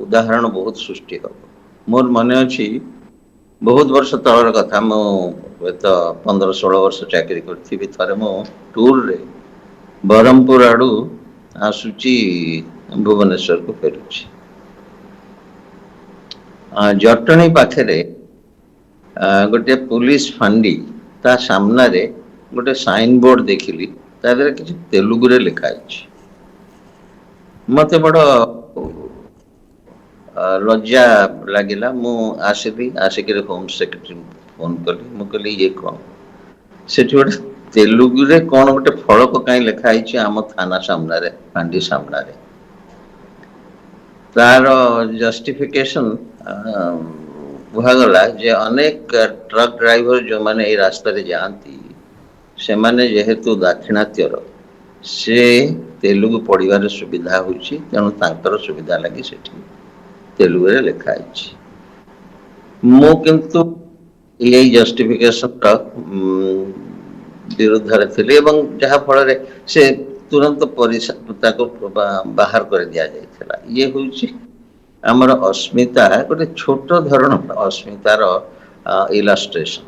Speaker 3: ଉଦାହରଣ ବହୁତ ସୃଷ୍ଟି ହେବ। ମୋର ମନେ ଅଛି ବହୁତ ବର୍ଷ ତଳର କଥା, ମୁଁ ହୁଏତ 15-16 ବର୍ଷ ଚାକିରି କରିଥିବି। ଥରେ ମୁଁ ଟୁର୍ରେ ବ୍ରହ୍ମପୁର ଆଡ଼ୁ ଆସୁଛି, ଭୁବନେଶ୍ୱରକୁ ଫେରୁଛି। ଜଟଣୀ ପାଖରେ ଗୋଟେ ପୁଲିସ ଫାଣ୍ଡି, ତା ସାମ୍ନାରେ ଗୋଟେ ସାଇନ ବୋର୍ଡ ଦେଖିଲି, ତା ଦେହରେ କିଛି ତେଲୁଗୁରେ ଲେଖା ହେଇଛି। ମତେ ବଡ଼ ଲଜ୍ଜା ଲାଗିଲା। ମୁଁ ଆସିକିରି ହୋମ ସେକ୍ରେଟାରୀଙ୍କୁ ଫୋନ କଲି। ମୁଁ କହିଲି ଇଏ କ'ଣ? ସେଠି ଗୋଟେ ତେଲୁଗୁରେ କ'ଣ ଗୋଟେ ଫଳକ କାହିଁ ଲେଖା ହେଇଛି ଆମ ଥାନା ସାମ୍ନାରେ, ଫାଣ୍ଡି ସାମ୍ନାରେ। ତାର ଜଷ୍ଟିଫିକେସନ କୁହାଗଲା ଯେ ଅନେକ ଟ୍ରକ୍ ଡ୍ରାଇଭର ଯେଉଁମାନେ ଏଇ ରାସ୍ତାରେ ଯାଆନ୍ତି ସେମାନେ ଯେହେତୁ ଦାକ୍ଷିଣାତ୍ୟର, ସେ ତେଲୁଗୁ ପଢ଼ିବାରେ ସୁବିଧା ହେଉଛି, ତେଣୁ ତାଙ୍କର ସୁବିଧା ଲାଗି ସେଠି ତେଲୁଗୁରେ ଲେଖା ହେଇଛି। ମୁଁ କିନ୍ତୁ ଏଇ ଜଷ୍ଟିଫିକେସନର ବିରୁଦ୍ଧରେ ଥିଲି ଏବଂ ଯାହାଫଳରେ ସେ ତୁରନ୍ତ ତାକୁ ବାହାର କରି ଦିଆଯାଇଥିଲା। ଇଏ ହେଉଛି ଆମର ଅସ୍ମିତା, ଗୋଟେ ଛୋଟ ଧରଣର ଅସ୍ମିତାର ଇଲାଷ୍ଟ୍ରେସନ।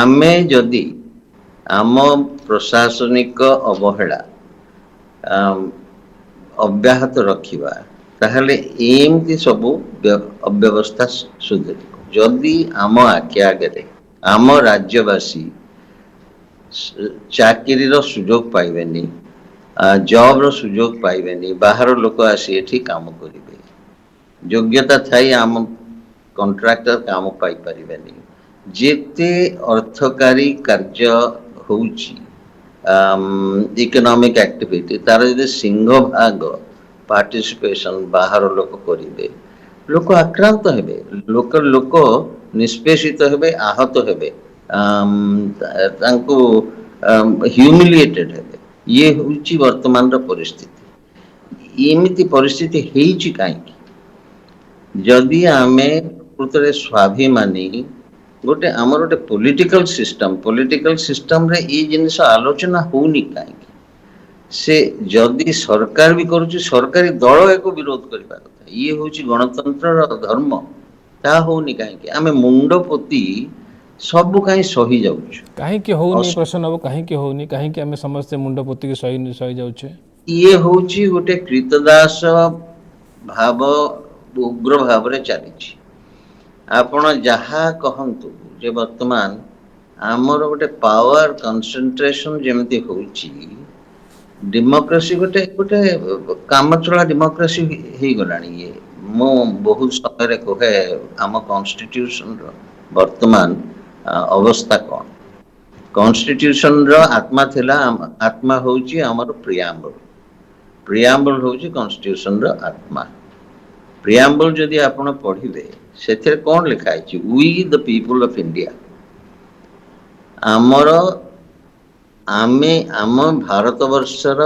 Speaker 3: ଆମେ ଯଦି ଆମ ପ୍ରଶାସନିକ ଅବହେଳା ଅବ୍ୟାହତ ରଖିବା ତାହେଲେ ଏମିତି ସବୁ ଅବ୍ୟବସ୍ଥା ସୁଧରିବ। ଯଦି ଆମ ଆଖି ଆଗରେ ଆମ ରାଜ୍ୟବାସୀ ଚାକିରିର ସୁଯୋଗ ପାଇବେନି, ଜବ୍ର ସୁଯୋଗ ପାଇବେନି, ବାହାର ଲୋକ ଆସି ଏଠି କାମ କରିବେ, ଯୋଗ୍ୟତା ଥାଇ ଆମ କଣ୍ଟ୍ରାକ୍ଟର କାମ ପାଇପାରିବେନି। ଯେତେ ଅର୍ଥକାରୀ କାର୍ଯ୍ୟ ହେଉଛି ଇକୋନୋମିକ ଆକ୍ଟିଭିଟି, ତାର ଯଦି ସିଂହଭାଗ ପାର୍ଟିସିପେସନ ବାହାର ଲୋକ କରିବେ, ଲୋକ ଆକ୍ରାନ୍ତ ହେବେ, ଲୋକ ନିଷ୍ପେଷିତ ହେବେ, ଆହତ ହେବେ, ତାଙ୍କୁ ହ୍ୟୁମିଲିଏଟେଡ୍ ହେବେ। ଇଏ ହେଉଛି ବର୍ତ୍ତମାନର ପରିସ୍ଥିତି। ଏମିତି ପରିସ୍ଥିତି ହେଇଛି କାହିଁକି? ଯଦି ଆମେ ପ୍ରକୃତରେ ସ୍ୱାଭିମାନୀ, ଆମର ଗୋଟେ ପଲିଟିକାଲ ସିଷ୍ଟମରେ ଏଇ ଜିନିଷ ଆଲୋଚନା ହଉନି କାହିଁକି? ସେ ଯଦି ସରକାର ବି କରୁଛି, ସରକାରୀ ଦଳ ୟାକୁ ବିରୋଧ କରିବା କଥା। ଇଏ ହେଉଛି ଗଣତନ୍ତ୍ରର ଧର୍ମ, ତାହା ହଉନି କାହିଁକି? ଆମେ ମୁଣ୍ଡ ପୋତି ସବୁ କାହିଁ ସହି ଯାଉଛୁ?
Speaker 1: କାହିଁକି ହଉନି ପ୍ରଶ୍ନ ବାବୁ, କାହିଁକି ହଉନି? କାହିଁକି ଆମେ ସମସ୍ତେ ମୁଣ୍ଡ ପୋତିକି ସହି ଯାଉଛେ?
Speaker 3: ଇଏ ହେଉଛି ଗୋଟେ କ୍ରୀତଦାସ ଭାବ ଉଗ୍ର ଭାବରେ ଚାଲିଛି। ଆପଣ ଯାହା କହନ୍ତୁ ଯେ ବର୍ତ୍ତମାନ ଆମର ଗୋଟେ ପାୱାର କନସେନ୍ଟ୍ରେସନ ଯେମିତି ହଉଛି, ଡେମୋକ୍ରେସି ଗୋଟେ କାମଚଳା ଡେମୋକ୍ରେସି ହେଇଗଲାଣି। ଇଏ ମୁଁ ବହୁତ ସମୟରେ କୁହେ, ଆମ କନଷ୍ଟିଟ୍ୟୁସନର ବର୍ତ୍ତମାନ ଅବସ୍ଥା କ'ଣ? କନଷ୍ଟିଟ୍ୟୁସନର ଆତ୍ମା ହେଉଛି ଆମର ପ୍ରିଆମ୍ବଲ ହେଉଛି କନଷ୍ଟିଟ୍ୟୁସନର ଆତ୍ମା। ପ୍ରିଆମ୍ବଲ ଯଦି ଆପଣ ପଢିବେ, ସେଥିରେ କ'ଣ ଲେଖା ହେଇଛି? We the people of India, ଆମ ଭାରତବର୍ଷର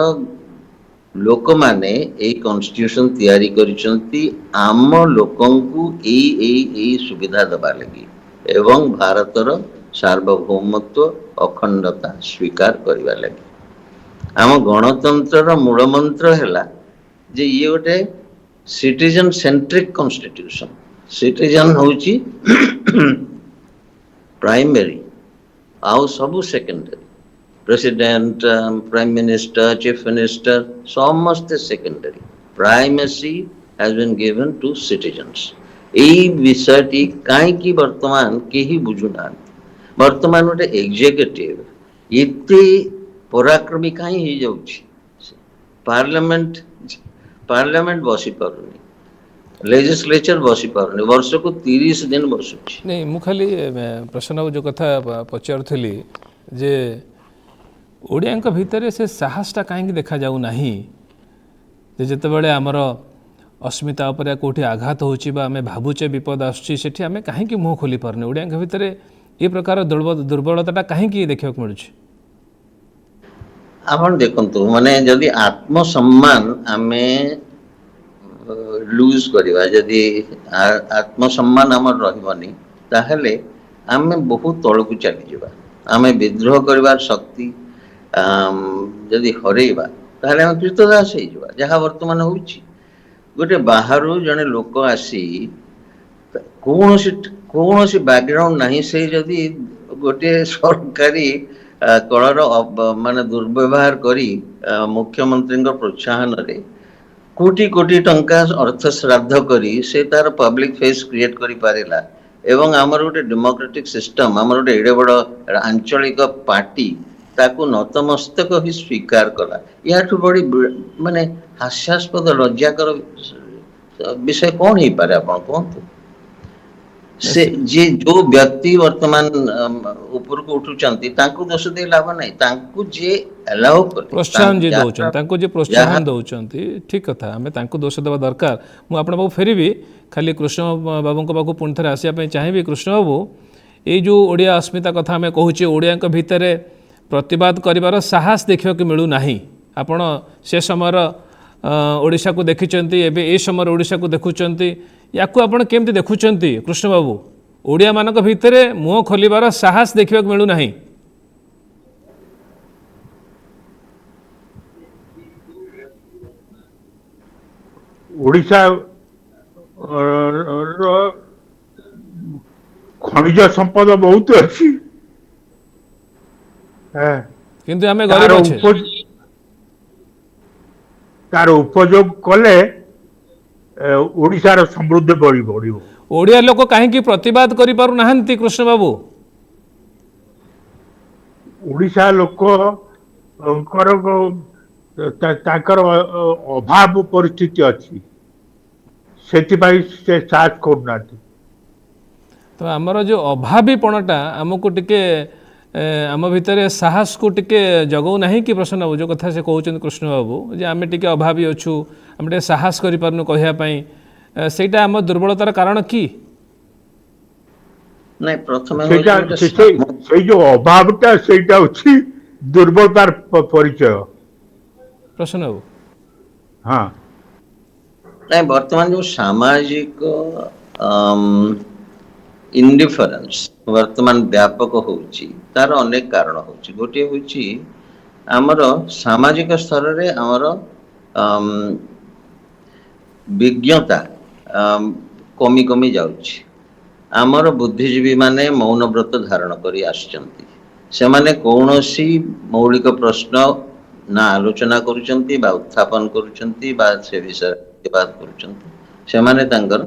Speaker 3: ଲୋକମାନେ ଏଇ କନଷ୍ଟିଟ୍ୟୁସନ ତିଆରି କରିଛନ୍ତି ଆମ ଲୋକଙ୍କୁ ଏଇ ସୁବିଧା ଦେବା ଲାଗି ଏବଂ ଭାରତର ସାର୍ବଭୌମତ୍ୱ ଅଖଣ୍ଡତା ସ୍ୱୀକାର କରିବା ଲାଗି। ଆମ ଗଣତନ୍ତ୍ରର ମୂଳ ମନ୍ତ୍ର ହେଲା ଯେ ଇଏ ଗୋଟେ ସିଟିଜେନ ସେଣ୍ଟ୍ରିକ କନଷ୍ଟିଟ୍ୟୁସନ। ସିଟିଜେନ ହେଉଛି ପ୍ରାଇମେରୀ, ଆଉ ସବୁ secondary. President, prime minister, chief minister ସମସ୍ତେ secondary. ପ୍ରାଇମେସି has been given to citizens। ଏଇ ବିଷୟଟି କାହିଁକି ବର୍ତ୍ତମାନ କେହି ବୁଝୁନାହାନ୍ତି? ବର୍ତ୍ତମାନ ଗୋଟେ ଏକ୍ଜିକ୍ୟୁଟିଭ ଏତେ ପରାକ୍ରମୀ କାହିଁ ହେଇଯାଉଛି? ପାର୍ଲାମେଣ୍ଟ ବସି ପାରୁନି, ଲେଜିସ୍ଲେଚର ବସି ପାରୁନି, ବର୍ଷକୁ 30 ଦିନ ବସୁଛି।
Speaker 1: ନାଇଁ, ମୁଁ ଖାଲି ପ୍ରଶ୍ନ ବାବୁ ଯେଉଁ କଥା ପଚାରୁଥିଲି ଯେ ଓଡ଼ିଆଙ୍କ ଭିତରେ ସେ ସାହସଟା କାହିଁକି ଦେଖାଯାଉ ନାହିଁ? ଯେ ଯେତେବେଳେ ଆମର ଅସ୍ମିତା ଉପରେ କେଉଁଠି ଆଘାତ ହେଉଛି ବା ଆମେ ଭାବୁଛେ ବିପଦ ଆସୁଛି, ସେଠି ଆମେ କାହିଁକି ମୁହଁ ଖୋଲି ପାରୁନି? ଓଡ଼ିଆଙ୍କ ଭିତରେ ଏ ପ୍ରକାର ଦୁର୍ବଳତାଟା କାହିଁକି ଦେଖିବାକୁ ମିଳୁଛି?
Speaker 3: ଆପଣ ଦେଖନ୍ତୁ, ମାନେ ଯଦି ଆତ୍ମସମ୍ମାନ ଆମେ ଲୁଜ କରିବା, ଯଦି ଆତ୍ମସମ୍ମାନ ଆମର ରହିବନି, ତାହେଲେ ଆମେ ବହୁତ ତଳକୁ ଚାଲିଯିବା। ଆମେ ବିଦ୍ରୋହ କରିବାର ଶକ୍ତି ଯଦି ହରେଇବା, ତାହେଲେ ଆମେ କ୍ରୀତଦାସ ହେଇଯିବା, ଯାହା ବର୍ତ୍ତମାନ ହେଉଛି। ଗୋଟେ ବାହାରୁ ଜଣେ ଲୋକ ଆସି କୌଣସି ବ୍ୟାକଗ୍ରାଉଣ୍ଡ ନାହିଁ, ସେ ଯଦି ଗୋଟିଏ ସରକାରୀ କଳର ମାନେ ଦୁର୍ବ୍ୟବହାର କରି ମୁଖ୍ୟମନ୍ତ୍ରୀଙ୍କ ପ୍ରୋତ୍ସାହନରେ କୋଟି କୋଟି ଟଙ୍କା ଅର୍ଥ ଶ୍ରାଦ୍ଧ କରି ସେ ତାର ପବ୍ଲିକ ଫେସ୍ କ୍ରିଏଟ କରିପାରିଲା ଏବଂ ଆମର ଗୋଟେ ଡେମୋକ୍ରେଟିକ ସିଷ୍ଟମ, ଆମର ଗୋଟେ ଏଡେ ବଡ ଆଞ୍ଚଳିକ ପାର୍ଟି ତାକୁ ନତମସ୍ତକ ହିଁ ସ୍ୱୀକାର କଲା। ୟାଠୁ ବଡି ମାନେ ହାସ୍ୟାସ୍ପଦ ଲଜ୍ଜାକର ବିଷୟ କ'ଣ ହେଇପାରେ? ଆପଣ କୁହନ୍ତୁ। ସେ ଯିଏ ଯୋଉ ବ୍ୟକ୍ତି ବର୍ତ୍ତମାନ ଉପରକୁ ଉଠୁଛନ୍ତି, ତାଙ୍କୁ ଦୋଷ ଦେଇ ଲାଭ ନାହିଁ। ତାଙ୍କୁ ଯିଏ ଆଲାଉ କଲେ,
Speaker 1: ପ୍ରୋତ୍ସାହନ ଯିଏ ଦେଉଛନ୍ତି, ତାଙ୍କୁ ଯିଏ ପ୍ରୋତ୍ସାହନ ଦେଉଛନ୍ତି, ଠିକ୍ କଥା, ଆମେ ତାଙ୍କୁ ଦୋଷ ଦେବା ଦରକାର। ମୁଁ ଆପଣଙ୍କ ପାଖକୁ ଫେରିବି, ଖାଲି କୃଷ୍ଣ ବାବୁଙ୍କ ପାଖକୁ ପୁଣି ଥରେ ଆସିବା ପାଇଁ ଚାହିଁବି। କୃଷ୍ଣ ବାବୁ, ଏଇ ଯେଉଁ ଓଡ଼ିଆ ଅସ୍ମିତା କଥା ଆମେ କହୁଛେ, ଓଡ଼ିଆଙ୍କ ଭିତରେ ପ୍ରତିବାଦ କରିବାର ସାହସ ଦେଖିବାକୁ ମିଳୁନାହିଁ। ଆପଣ ସେ ସମୟର ଓଡ଼ିଶାକୁ ଦେଖିଛନ୍ତି, ଏବେ ଏ ସମୟରେ ଓଡ଼ିଶାକୁ ଦେଖୁଛନ୍ତି, ୟାକୁ ଆପଣ କେମିତି ଦେଖୁଛନ୍ତି କୃଷ୍ଣ ବାବୁ? ଓଡ଼ିଆମାନଙ୍କ ଭିତରେ ମୁହଁ ଖୋଲିବାର ସାହସ ଦେଖିବାକୁ ମିଳୁନାହିଁ।
Speaker 2: ଓଡ଼ିଶା ଖଣିଜ ସମ୍ପଦ ବହୁତ ଅଛି,
Speaker 1: କିନ୍ତୁ ଆମେ ଗରିବ ଅଛେ।
Speaker 2: ତାର ଉପଯୋଗ କଲେ ଓଡ଼ିଶାର ସମୃଦ୍ଧି ବଢିବ।
Speaker 1: ଓଡ଼ିଆ ଲୋକ କାହିଁକି ପ୍ରତିବାଦ କରିପାରୁନାହାନ୍ତି କୃଷ୍ଣ ବାବୁ?
Speaker 2: ଓଡ଼ିଶା ଲୋକଙ୍କର ତାଙ୍କର ଅଭାବ ପରିସ୍ଥିତି ଅଛି, ସେଥିପାଇଁ ସେ ସାହସ କରୁନାହାନ୍ତି।
Speaker 1: ତ ଆମର ଯେଉଁ ଅଭାବୀପଣଟା ଆମକୁ ଟିକେ ଆମ ଭିତରେ ସାହସକୁ ଟିକେ ଜଗଉ ନାହିଁ କି ପ୍ରସନ୍ନ ବାବୁ? ଯେଉଁ କଥା ସେ କହୁଛନ୍ତି କୃଷ୍ଣ ବାବୁ, ଯେ ଆମେ ଟିକେ ଅଭାବୀ ଅଛୁ, ଆମେ ଟିକେ ସାହସ କରିପାରୁନୁ କହିବା ପାଇଁ, ସେଇଟା ଆମ ଦୁର୍ବଳତାର କାରଣ କି?
Speaker 3: ନାଇଁ, ପ୍ରଥମେ
Speaker 2: ସେଇଟା
Speaker 3: ହଉଛି ଗୋଟେ
Speaker 2: ସେଇ ଯୋଉ ଅଭାବଟା ସେଇଟା ହଉଛି ଦୁର୍ବଳତାର ପରିଚୟ।
Speaker 1: ପ୍ରସନ୍ନ ବାବୁ,
Speaker 2: ହଁ,
Speaker 3: ନାଇଁ, ବର୍ତ୍ତମାନ ଯୋଉ ସାମାଜିକ ଇଣ୍ଡିଫରେନ୍ସ ବର୍ତ୍ତମାନ ବ୍ୟାପକ ହଉଛି, ତାର ଅନେକ କାରଣ ହଉଛି। ଗୋଟିଏ ହଉଛି ଆମର ସାମାଜିକ ସ୍ତରରେ ଆମର ବିଜ୍ଞତା କମି କମି ଯାଉଛି। ଆମର ବୁଦ୍ଧିଜୀବୀ ମାନେ ମୌନ ବ୍ରତ ଧାରଣ କରି ଆସିଛନ୍ତି। ସେମାନେ କୌଣସି ମୌଳିକ ପ୍ରଶ୍ନ ନା ଆଲୋଚନା କରୁଛନ୍ତି ବା ଉତ୍ଥାପନ କରୁଛନ୍ତି ବା ସେ ବିଷୟରେ ପ୍ରତିବାଦ କରୁଛନ୍ତି। ସେମାନେ ତାଙ୍କର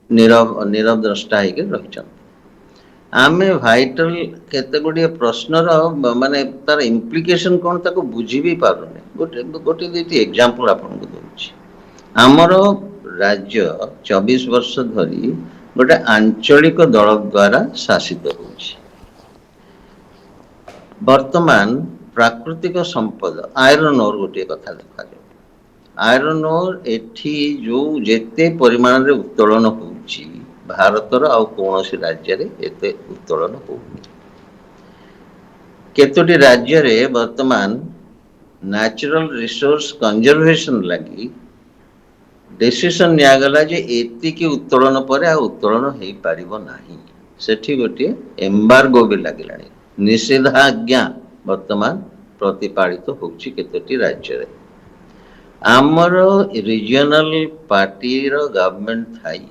Speaker 3: ନୀରବ ଦ୍ରଷ୍ଟା ହେଇକି ରହିଛନ୍ତି। ଆମେ ଭାଇଟାଲ କେତେ ଗୁଡ଼ିଏ ପ୍ରଶ୍ନର ମାନେ ତାର ଇମ୍ପ୍ଲିକେସନ କ'ଣ ତାକୁ ବୁଝି ବି ପାରୁନି। ଗୋଟେ ଦୁଇଟି ଏକ୍ଜାମ୍ପଲ ଆପଣଙ୍କୁ ଦେଉଛି। ଆମର ରାଜ୍ୟ 24 ବର୍ଷ ଧରି ଗୋଟେ ଆଞ୍ଚଳିକ ଦଳ ଦ୍ୱାରା ଶାସିତ ହେଉଛି। ବର୍ତ୍ତମାନ ପ୍ରାକୃତିକ ସମ୍ପଦ ଆଇରନ୍ ଓର୍ ଗୋଟିଏ କଥା ଦେଖାଯାଉ। ଆଇରନ୍ ଓର୍ ଏଠି ଯୋଉ ଯେତେ ପରିମାଣରେ ଉତ୍ତୋଳନ ହଉଛି, ଭାରତର ଆଉ କୌଣସି ରାଜ୍ୟରେ ଏତେ ଉତ୍ତୋଳନ ହଉନି। କେତୋଟି ରାଜ୍ୟରେ ବର୍ତ୍ତମାନ ନ୍ୟାଚୁରାଲ ରିସୋର୍ସ କନଜରଭେସନ ଲାଗି ଡିସିସନ ନିଆଗଲା ଯେ ଏତିକି ଉତ୍ତୋଳନ ପରେ ଆଉ ଉତ୍ତୋଳନ ହେଇପାରିବ ନାହିଁ। ସେଠି ଗୋଟିଏ ଏମ୍ବାର୍ଗୋ ବି ଲାଗିଲାଣି। ନିଷେଧାଜ୍ଞା ବର୍ତ୍ତମାନ ପ୍ରତିପାଳିତ ହେଉଛି କେତୋଟି ରାଜ୍ୟରେ। ଆମର ରିଜିଅନାଲ ପାର୍ଟିର ଗଭର୍ଣ୍ଣମେଣ୍ଟ ଥାଇ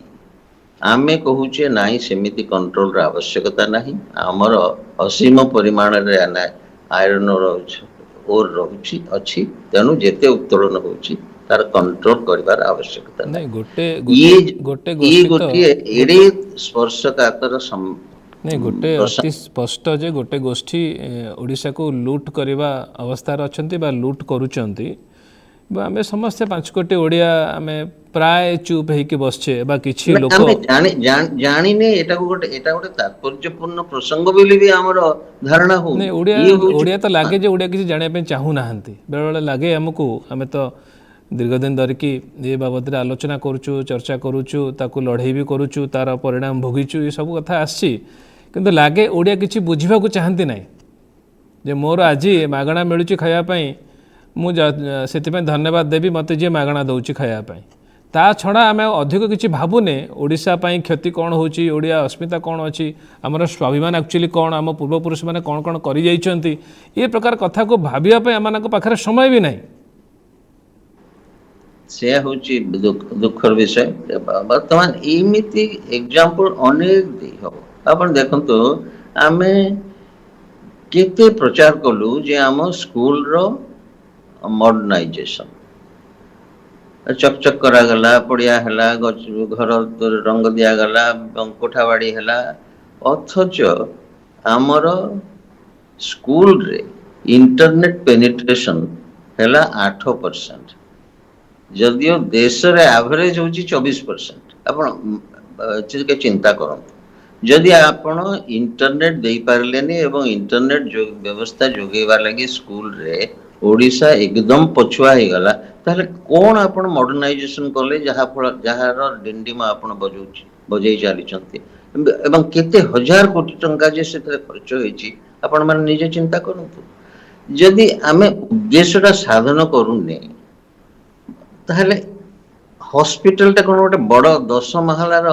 Speaker 3: ଆମେ କହୁଛେ ନାହିଁ, ସେମିତି କଣ୍ଟ୍ରୋଲର ଆବଶ୍ୟକତା ନାହିଁ। ଆମର ଅସୀମ ପରିମାଣରେ ଆଇରନ୍ ଓର୍ ରହୁଛି ଅଛି, ତେଣୁ ଯେତେ ଉତ୍ତୋଳନ ହେଉଛି ତାର କଣ୍ଟ୍ରୋଲ କରିବାର ଆବଶ୍ୟକତା
Speaker 1: ନାଇଁ
Speaker 3: ନାହିଁ।
Speaker 1: ଗୋଟେ
Speaker 3: ଇଏ
Speaker 1: ଗୋଷ୍ଠୀ ତ
Speaker 3: ଗୋଟିଏ ଏଡ଼େ ସ୍ପର୍ଶକାତର
Speaker 1: ନାଇଁ, ଗୋଟେ ଅତି ସ୍ପଷ୍ଟ ଯେ ଗୋଟେ ଗୋଷ୍ଠୀ ଓଡ଼ିଶାକୁ ଲୁଟ୍ କରିବା ଅବସ୍ଥାରେ ଅଛନ୍ତି ବା ଲୁଟ୍ କରୁଛନ୍ତି। ବା ଆମେ ସମସ୍ତେ 5 କୋଟି ଓଡ଼ିଆ ଆମେ ପ୍ରାୟ ଚୁପ୍ ହେଇକି ବସିଛେ, ବା କିଛି ଲୋକ
Speaker 3: ଆମେ ଜାଣିନେ ଏଟା ଗୋଟେ ତାତ୍ପର୍ଯ୍ୟପୂର୍ଣ୍ଣ ପ୍ରସଙ୍ଗ ବୋଲି ବି ଆମର ଧାରଣା ହଉନି।
Speaker 1: ନାଇଁ,
Speaker 3: ଇଏ ହଉଛି
Speaker 1: ଓଡ଼ିଆ ତ ଲାଗେ ଯେ ଓଡ଼ିଆ କିଛି ଜାଣିବା ପାଇଁ ଚାହୁଁନାହାନ୍ତି। ବେଳେବେଳେ ଲାଗେ ଆମକୁ, ଆମେ ତ ଦୀର୍ଘଦିନ ଧରିକି ଏ ବାବଦରେ ଆଲୋଚନା କରୁଛୁ, ଚର୍ଚ୍ଚା କରୁଛୁ, ତାକୁ ଲଢ଼େଇ ବି କରୁଛୁ, ତାର ପରିଣାମ ଭୋଗିଛୁ, ଏସବୁ କଥା ଆସିଛି। କିନ୍ତୁ ଲାଗେ ଓଡ଼ିଆ କିଛି ବୁଝିବାକୁ ଚାହାନ୍ତି ନାହିଁ। ଯେ ମୋର ଆଜି ମାଗଣା ମିଳୁଛି ଖାଇବା ପାଇଁ, ମୁଁ ସେଥିପାଇଁ ଧନ୍ୟବାଦ ଦେବି ମୋତେ ଯିଏ ମାଗଣା ଦେଉଛି ଖାଇବା ପାଇଁ। ତା ଛଡ଼ା ଆମେ ଅଧିକ କିଛି ଭାବୁନେ ଓଡ଼ିଶା ପାଇଁ କ୍ଷତି କ'ଣ ହେଉଛି, ଓଡ଼ିଆ ଅସ୍ମିତା କ'ଣ ଅଛି, ଆମର ସ୍ୱାଭିମାନ ଆକ୍ଚୁଆଲି କ'ଣ, ଆମ ପୂର୍ବପୁରୁଷମାନେ କ'ଣ କ'ଣ କରିଯାଇଛନ୍ତି, ଏ ପ୍ରକାର କଥାକୁ ଭାବିବା ପାଇଁ ଆମମାନଙ୍କ ପାଖରେ ସମୟ ବି ନାହିଁ।
Speaker 3: ସେ ହେଉଛି ଦୁଃଖର ବିଷୟ। ବର୍ତ୍ତମାନ ଏମିତି ଏକ୍ଜାମ୍ପଲ ଅନେକ ଦେଇ ହବ। ଆପଣ ଦେଖନ୍ତୁ, ଆମେ କେତେ ପ୍ରଚାର କଲୁ ଯେ ଆମ ସ୍କୁଲର ମଡର୍ଣ୍ଣାଇଜେସନ ଚକଚକ କରାଗଲା, ପଡ଼ିଆ ହେଲା, ଘର ରଙ୍ଗ ଦିଆଗଲା, କୋଠା ବାଡ଼ି ହେଲା। ଅଥଚ ଆମର ସ୍କୁଲରେ ଇଣ୍ଟରନେଟ ପେନିଟ୍ରେସନ ହେଲା 8%, ଯଦିଓ ଦେଶରେ ଆଭରେଜ ହେଉଛି 24%। ଆପଣ ଚିନ୍ତା କରନ୍ତୁ, ଯଦି ଆପଣ ଇଣ୍ଟରନେଟ ଦେଇପାରିଲେନି ଏବଂ ଇଣ୍ଟରନେଟ ବ୍ୟବସ୍ଥା ଯୋଗାଇବା ଲାଗି ସ୍କୁଲରେ ଓଡ଼ିଶା ଏକଦମ ପଛୁଆ ହେଇଗଲା, ତାହେଲେ କ'ଣ ଆପଣ ମଡର୍ଣ୍ଣାଇଜେସନ କଲେ, ଯାହାର ଡିଣ୍ଡିମ ଆପଣ ବଜେଇ ଚାଲିଛନ୍ତି, ଏବଂ କେତେ ହଜାର କୋଟି ଟଙ୍କା ଯେ ସେଥିରେ ଖର୍ଚ୍ଚ ହେଇଛି ଆପଣ ମାନେ ନିଜେ ଚିନ୍ତା କରନ୍ତୁ। ଯଦି ଆମେ ଉଦ୍ଦେଶ୍ୟଟା ସାଧନ କରୁନେ, ତାହେଲେ ହସ୍ପିଟାଲଟା କ'ଣ ଗୋଟେ ବଡ଼ 10 ମହଲାର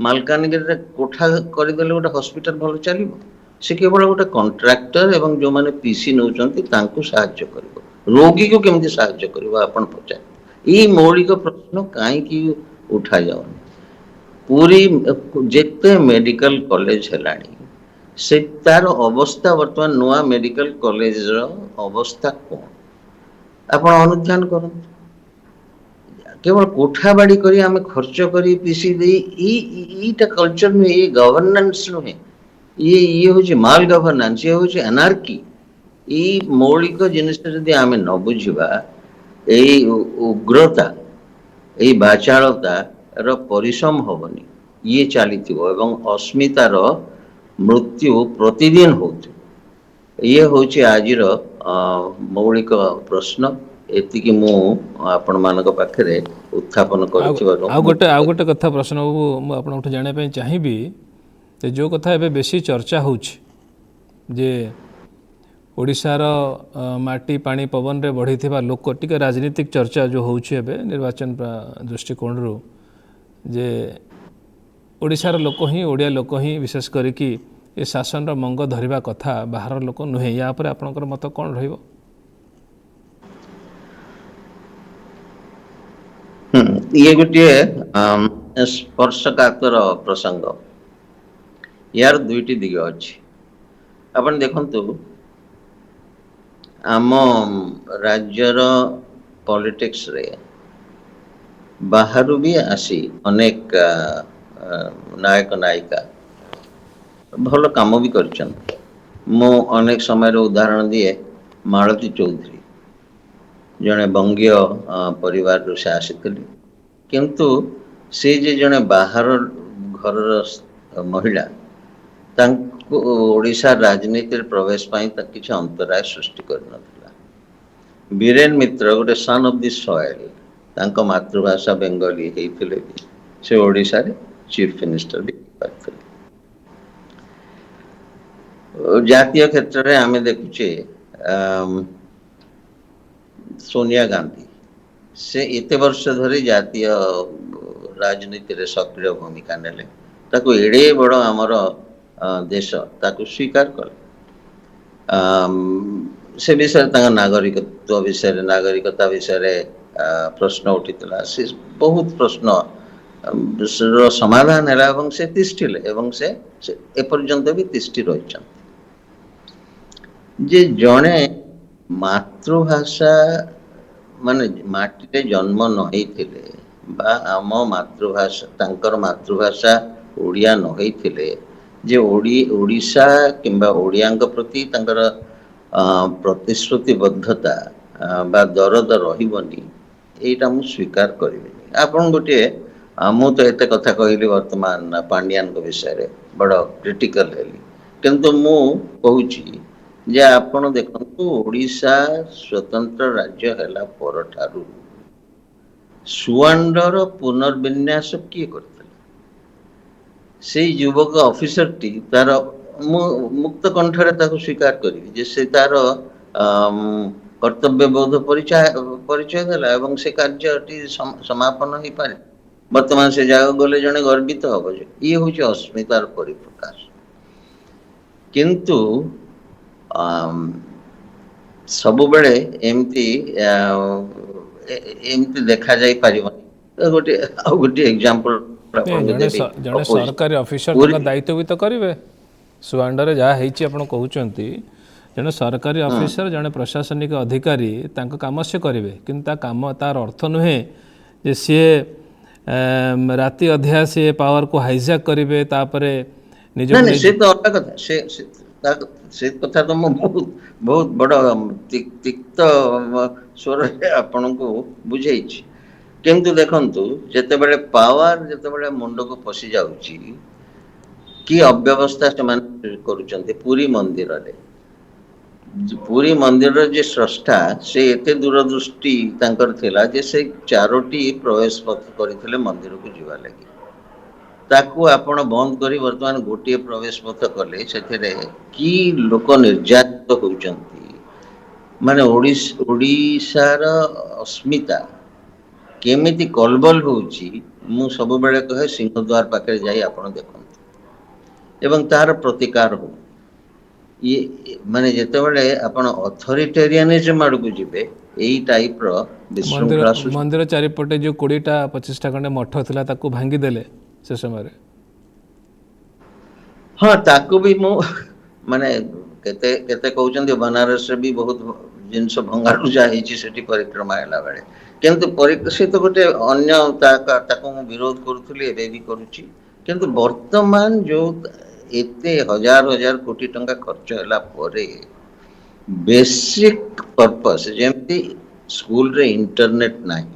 Speaker 3: ମାଲକାନଗିରିରେ କୋଠା କରିଦେଲେ ଗୋଟେ ହସ୍ପିଟାଲ ଭଲ ଚାଲିବ? ସେ କେବଳ ଗୋଟେ କଣ୍ଟ୍ରାକ୍ଟର ଏବଂ ଯେଉଁମାନେ ପିସି ନେଉଛନ୍ତି ତାଙ୍କୁ ସାହାଯ୍ୟ କରିବ। ରୋଗୀକୁ କେମିତି ସାହାଯ୍ୟ କରିବ ଆପଣ ପଚାରନ୍ତୁ। ଏଇ ମୌଳିକ ପ୍ରଶ୍ନ କାହିଁକି ଉଠାଯାଉନି? ପୁରୀ ଯେତେ ମେଡିକାଲ କଲେଜ ହେଲାଣି, ସେ ତାର ଅବସ୍ଥା ବର୍ତ୍ତମାନ ନୂଆ ମେଡିକାଲ କଲେଜର ଅବସ୍ଥା କ'ଣ ଆପଣ ଅନୁଧ୍ୟାନ କରନ୍ତୁ। କେବଳ କୋଠା ବାଡ଼ି କରି ଆମେ ଖର୍ଚ୍ଚ କରି ପିସି ଦେଇ ଏଇଟା କଲଚର ନୁହେଁ, ଇଏ ଗଭର୍ଣ୍ଣାନ୍ସ ନୁହେଁ, ଇଏ ହେଉଛି ମାଲ ଗଭର୍ଣ୍ଣାନ୍ସ, ଇଏ ହେଉଛି ଆନାର୍କି। ଏଇ ମୌଳିକ ଜିନିଷ ଯଦି ଆମେ ନ ବୁଝିବା, ଏଇ ଉଗ୍ରତା, ଏଇ ବାଚାଳତାର ପରିସମ ହବନି, ଇଏ ଚାଲିଥିବ ଏବଂ ଅସ୍ମିତାର ମୃତ୍ୟୁ ପ୍ରତିଦିନ ହଉଥିବ। ଇଏ ହଉଛି ଆଜିର ମୌଳିକ ପ୍ରଶ୍ନ। ଏତିକି ମୁଁ ଆପଣମାନଙ୍କ ପାଖରେ ଉତ୍ଥାପନ
Speaker 1: ଆଉ
Speaker 3: କରୁଥିବାରୁ
Speaker 1: ଆଉ ଗୋଟେ କଥା ପ୍ରଶ୍ନ ବାବୁ ମୁଁ ଆପଣଙ୍କଠୁ ଜାଣିବା ପାଇଁ ଚାହିଁବି, ଯେ ଯେଉଁ କଥା ଏବେ ବେଶୀ ଚର୍ଚ୍ଚା ହେଉଛି ଯେ ଓଡ଼ିଶାର ମାଟି ପାଣି ପବନରେ ବଢ଼ିଥିବା ଲୋକ, ଟିକେ ରାଜନୀତିକ ଚର୍ଚ୍ଚା ଯେଉଁ ହେଉଛି ଏବେ ନିର୍ବାଚନ ଦୃଷ୍ଟିକୋଣରୁ, ଯେ ଓଡ଼ିଶାର ଲୋକ ହିଁ ଓଡ଼ିଆ ଲୋକ ହିଁ ବିଶେଷ କରିକି ଏ ଶାସନର ମଙ୍ଗ ଧରିବା କଥା, ବାହାର ଲୋକ ନୁହେଁ। ୟା ଉପରେ ଆପଣଙ୍କର ମତ କ'ଣ ରହିବ?
Speaker 3: ଇଏ ଗୋଟିଏ ସ୍ପର୍ଶକାତର ପ୍ରସଙ୍ଗ। ୟାର ଦୁଇଟି ଦିଗ ଅଛି। ଆପଣ ଦେଖନ୍ତୁ, ଆମ ରାଜ୍ୟର ପଲିଟିକ୍ସରେ ବାହାରୁ ବି ଆସି ଅନେକ ନାୟକ ନାୟିକା ଭଲ କାମ ବି କରିଛନ୍ତି। ମୁଁ ଅନେକ ସମୟରେ ଉଦାହରଣ ଦିଏ, ମାଳତୀ ଚୌଧୁରୀ ଜଣେ ବଙ୍ଗୀୟ ପରିବାରରୁ ସେ ଆସିଥିଲେ, କିନ୍ତୁ ସେ ଯେ ଜଣେ ବାହାର ଘରର ମହିଳା, ତାଙ୍କୁ ଓଡ଼ିଶା ରାଜନୀତିରେ ପ୍ରବେଶ ପାଇଁ କିଛି ଅନ୍ତରାୟ ସୃଷ୍ଟି କରିନଥିଲା। ବୀରେନ ମିତ୍ର ଗୋଟେ ସନ୍ ଅଫ୍ ଦି ସଏଲ, ତାଙ୍କ ମାତୃଭାଷା ବେଙ୍ଗଲୀ ହେଇଥିଲେ ବି ସେ ଓଡ଼ିଶାରେ ଚିଫ ମିନିଷ୍ଟର ବି ପାରିଥିଲେ। ଜାତୀୟ କ୍ଷେତ୍ରରେ ଆମେ ଦେଖୁଛେ ସୋନିଆ ଗାନ୍ଧୀ, ସେ ଏତେ ବର୍ଷ ଧରି ଜାତୀୟ ରାଜନୀତିରେ ସକ୍ରିୟ ଭୂମିକା ନେଲେ, ତାକୁ ଏଡ଼େ ବଡ଼ ଆମର ଦେଶ ତାକୁ ସ୍ୱୀକାର କଲେ। ସେ ବିଷୟରେ ତାଙ୍କ ନାଗରିକତ୍ୱ ବିଷୟରେ, ନାଗରିକତା ବିଷୟରେ ପ୍ରଶ୍ନ ଉଠିଥିଲା। ସେ ବହୁତ ପ୍ରଶ୍ନ ର ସମାଧାନ ହେଲା ଏବଂ ସେ ତିଷ୍ଠିଲେ ଏବଂ ସେ ଏପର୍ଯ୍ୟନ୍ତ ବି ତିଷ୍ଠି ରହିଛନ୍ତି। ଯେ ଜଣେ ମାତୃଭାଷା ମାନେ ମାଟିରେ ଜନ୍ମ ନ ହେଇଥିଲେ ବା ଆମ ମାତୃଭାଷା, ତାଙ୍କର ମାତୃଭାଷା ଓଡ଼ିଆ ନ ହେଇଥିଲେ, ଯେ ଓଡ଼ିଶା କିମ୍ବା ଓଡ଼ିଆଙ୍କ ପ୍ରତି ତାଙ୍କର ପ୍ରତିଶ୍ରୁତିବଦ୍ଧତା ବା ଦରଦ ରହିବନି, ଏଇଟା ମୁଁ ସ୍ୱୀକାର କରିବିନି। ଆପଣ ଗୋଟିଏ ମୁଁ ତ ଏତେ କଥା କହିଲି ବର୍ତ୍ତମାନ ପାଣ୍ଡିଆନଙ୍କ ବିଷୟରେ, ବଡ଼ କ୍ରିଟିକାଲ ହେଲି, କିନ୍ତୁ ମୁଁ କହୁଛି ଯେ ଆପଣ ଦେଖନ୍ତୁ, ଓଡ଼ିଶା ସ୍ୱତନ୍ତ୍ର ରାଜ୍ୟ ହେଲା ପରଠାରୁ ସୁଆଣ୍ଡର ପୁନର୍ବିନ୍ୟାସ କିଏ କରିଥିଲା? ସେଇ ଯୁବକ ଅଫିସରଟି ତାର, ମୁଁ ମୁକ୍ତ କଣ୍ଠରେ ତାକୁ ସ୍ୱୀକାର କରିବି ଯେ ସେ ତାର କର୍ତ୍ତବ୍ୟବୋଧ ପରିଚୟ ଦେଲା ଏବଂ ସେ କାର୍ଯ୍ୟଟି ସମାପନ ହେଇପାରେ। ବର୍ତ୍ତମାନ ସେ ଜାଗାକୁ ଗଲେ ଜଣେ ଗର୍ବିତ ହବ ଯେ ଇଏ ହଉଛି ଅସ୍ମିତାର ପରିପ୍ରକାଶ। କିନ୍ତୁ ସବୁବେଳେ ଏମିତି ଦେଖାଯାଇ ପାରିବନି। ଆଉ ଗୋଟିଏ ଏକ୍ସାମ୍ପଲ
Speaker 1: ଜଣେ ସରକାରୀ ଅଫିସର ତାଙ୍କ ଦାୟିତ୍ୱ ବି ତ କରିବେ। ସୁଆଣ୍ଡରେ ଯାହା ହେଇଛି ଆପଣ କହୁଛନ୍ତି, ଜଣେ ସରକାରୀ ଅଫିସର, ଜଣେ ପ୍ରଶାସନିକ ଅଧିକାରୀ ତାଙ୍କ କାମ ସେ କରିବେ, କିନ୍ତୁ ତାର ଅର୍ଥ ନୁହେଁ ଯେ ସିଏ ରାତି ଅଧିଆ ସିଏ ପାୱାରକୁ ହାଇଜାକ୍ କରିବେ, ତାପରେ ନିଜକୁ
Speaker 3: ସେ ତ ଅଲଗା କଥା। ସେ କଥା ତ ମୁଁ ବହୁତ ବଡ଼ ତିକ୍ତ ସ୍ୱରରେ ଆପଣଙ୍କୁ ବୁଝେଇଛି। କିନ୍ତୁ ଦେଖନ୍ତୁ, ଯେତେବେଳେ ପାୱାର ଯେତେବେଳେ ମୁଣ୍ଡକୁ ପଶି ଯାଉଛି, କି ଅବ୍ୟବସ୍ଥା ସେମାନେ କରୁଛନ୍ତି। ପୁରୀ ମନ୍ଦିରର ଯେ ସ୍ରଷ୍ଟା, ସେ ଏତେ ଦୂରଦୃଷ୍ଟି ତାଙ୍କର ଥିଲା ଯେ ସେ 4ଟି ପ୍ରବେଶ ପଥ କରିଥିଲେ ମନ୍ଦିରକୁ ଯିବା ଲାଗି। ତାକୁ ଆପଣ ବନ୍ଦ କରି ବର୍ତ୍ତମାନ ଗୋଟିଏ ପ୍ରବେଶ ପଥ କଲେ, ସେଥିରେ କି ଲୋକ ନିର୍ଯାତିତ ହେଉଛନ୍ତି। ମାନେ ଓଡ଼ିଶାର ଅସ୍ମିତା କେମିତି କଲବଲ ହଉଛି, ମୁଁ ସବୁବେଳେ କହେ ସିଂହଦ୍ୱାର ପାଖରେ ଯାଇ ଆପଣ ଦେଖନ୍ତୁ ଏବଂ ତାର ପ୍ରତିକାର ହଉ। ମାନେ ଯେତେବେଳେ ଆପଣ ଅଥରିଟେରିଆନିଜମ ଆଡ଼କୁ ଯିବେ, ଏଇ ଟାଇପର ବିଶୃଙ୍ଖଳା
Speaker 1: ମନ୍ଦିର ଚାରିପଟେ ଯେଉଁ 20ଟା 25ଟା ଖଣ୍ଡେ ମଠ ଥିଲା ତାକୁ ଭାଙ୍ଗିଦେଲେ ସେ ସମୟରେ।
Speaker 3: ହଁ, ତାକୁ ବି ମୁଁ ମାନେ କେତେ କହୁଛନ୍ତି ବନାରସରେ ବି ବହୁତ ଜିନିଷ ଭଙ୍ଗାରୁଜା ହେଇଛି ସେଠି ପରିକ୍ରମା ହେଲା ବେଳେ, କିନ୍ତୁ ସେ ତ ଗୋଟେ ଅନ୍ୟ, ତାକୁ ମୁଁ ବିରୋଧ କରୁଥିଲି, ଏବେ ବି କରୁଛି। କିନ୍ତୁ ବର୍ତ୍ତମାନ ଯୋଉ ଏତେ ହଜାର କୋଟି ଟଙ୍କା ଖର୍ଚ୍ଚ ହେଲା ପରେ बेसिक पर्पस जेमती स्कूल रे इंटरनेट नाही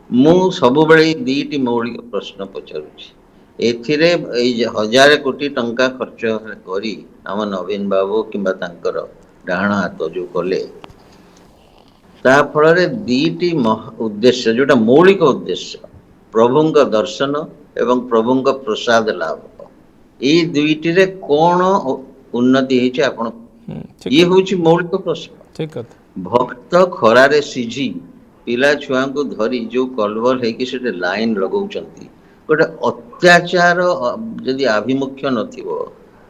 Speaker 3: मु सबुबळे दीटी मौलिक प्रश्न पचारुछि एथिरे ए 1000 कोटी टंका खर्च करी आम नवीन बाबू किंबा तांकर डाहाण हाथ जो कले ता फल दीटी उद्देश्य जोटा मौलिक उद्देश्य प्रभुंक दर्शन एवं प्रभुंक प्रसाद लाभ ये दुईटी रे कौन उन्नति होइछि आपण
Speaker 1: ठीक
Speaker 3: ये होइछि मौलिक प्रश्न
Speaker 1: ठीक कथा
Speaker 3: भक्त खरारे सिझी पिला छुआ को धरी जो कलवर है से लाइन लगौଛନ୍ତି गोटे अत्याचार जदि आभिमुख्य नथिबो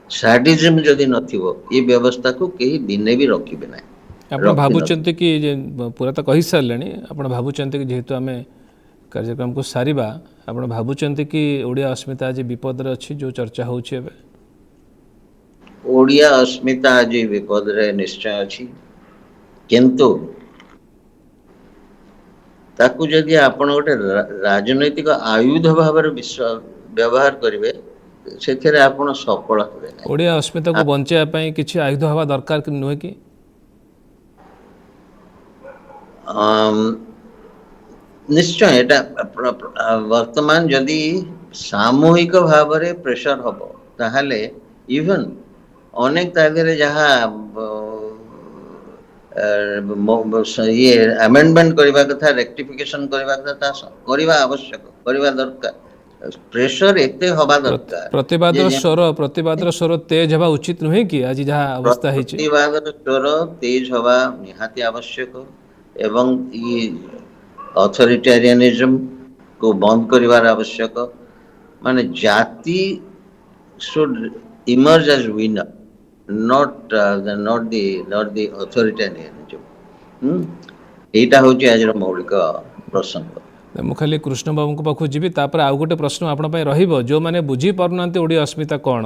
Speaker 3: सैडिज्म जदि नथिबो ये व्यवस्था को केही दिने भी रखिबे ना
Speaker 1: ଆପଣ ଭାବୁଛନ୍ତି କି ଯେ ପୁରା ତ କହିସାରିଲେଣି ଆପଣ ଭାବୁଛନ୍ତି କି ଯେହେତୁ ଆମେ କାର୍ଯ୍ୟକ୍ରମକୁ ସାରିବା ଆପଣ ଭାବୁଛନ୍ତି କି ଓଡ଼ିଆ अस्मिता ଆଜି ବିପଦରେ ଅଛି ଯେଉଁ ଚର୍ଚ୍ଚା ହେଉଛି ଏବେ
Speaker 3: ओडिया अस्मिता आज विपद रे निश्चय अछि किंतु ताकू जदि आपण गोटे राजनैतिक आयुध भाव व्यवहार करेंगे से आपण सफल हेबे ना
Speaker 1: ଓଡ଼ିଆ अस्मिताକୁ ବଞ୍ଚାଇବା ପାଇଁ କିଛି ଆୟୁଧ ହେବା ଦରକାର କି ନୁହେଁ କି
Speaker 3: निश्चय एटा वर्तमान जदि सामूहिक भाव रे प्रेशर हबो ताहले इवन अनेक तादेरे जहा ये अमेंडमेंट करबा कथा रेक्टिफिकेशन करबा कथा करबा आवश्यक करबा दरकार प्रेशर एते हबा दरकार
Speaker 1: प्रतिवादर स्वर तेज हवा उचित नुहे कि आज जहाँ अवस्था है
Speaker 3: प्रतिवादर स्वर तेज हवा निहाती आवश्यक एवं ये अथॉरिटेरियनिज्म को बंद करिवार आवश्यक माने जाति should emerge as winner not the authoritarianism एटा होची आज मौलिक प्रसंग
Speaker 1: मु खाली कृष्ण बाबू को पाखु जीवी तापर आउ गोटे प्रश्न आपण पय रहिबो जो माने बुझी परनांती ओडिया अस्मिता कोन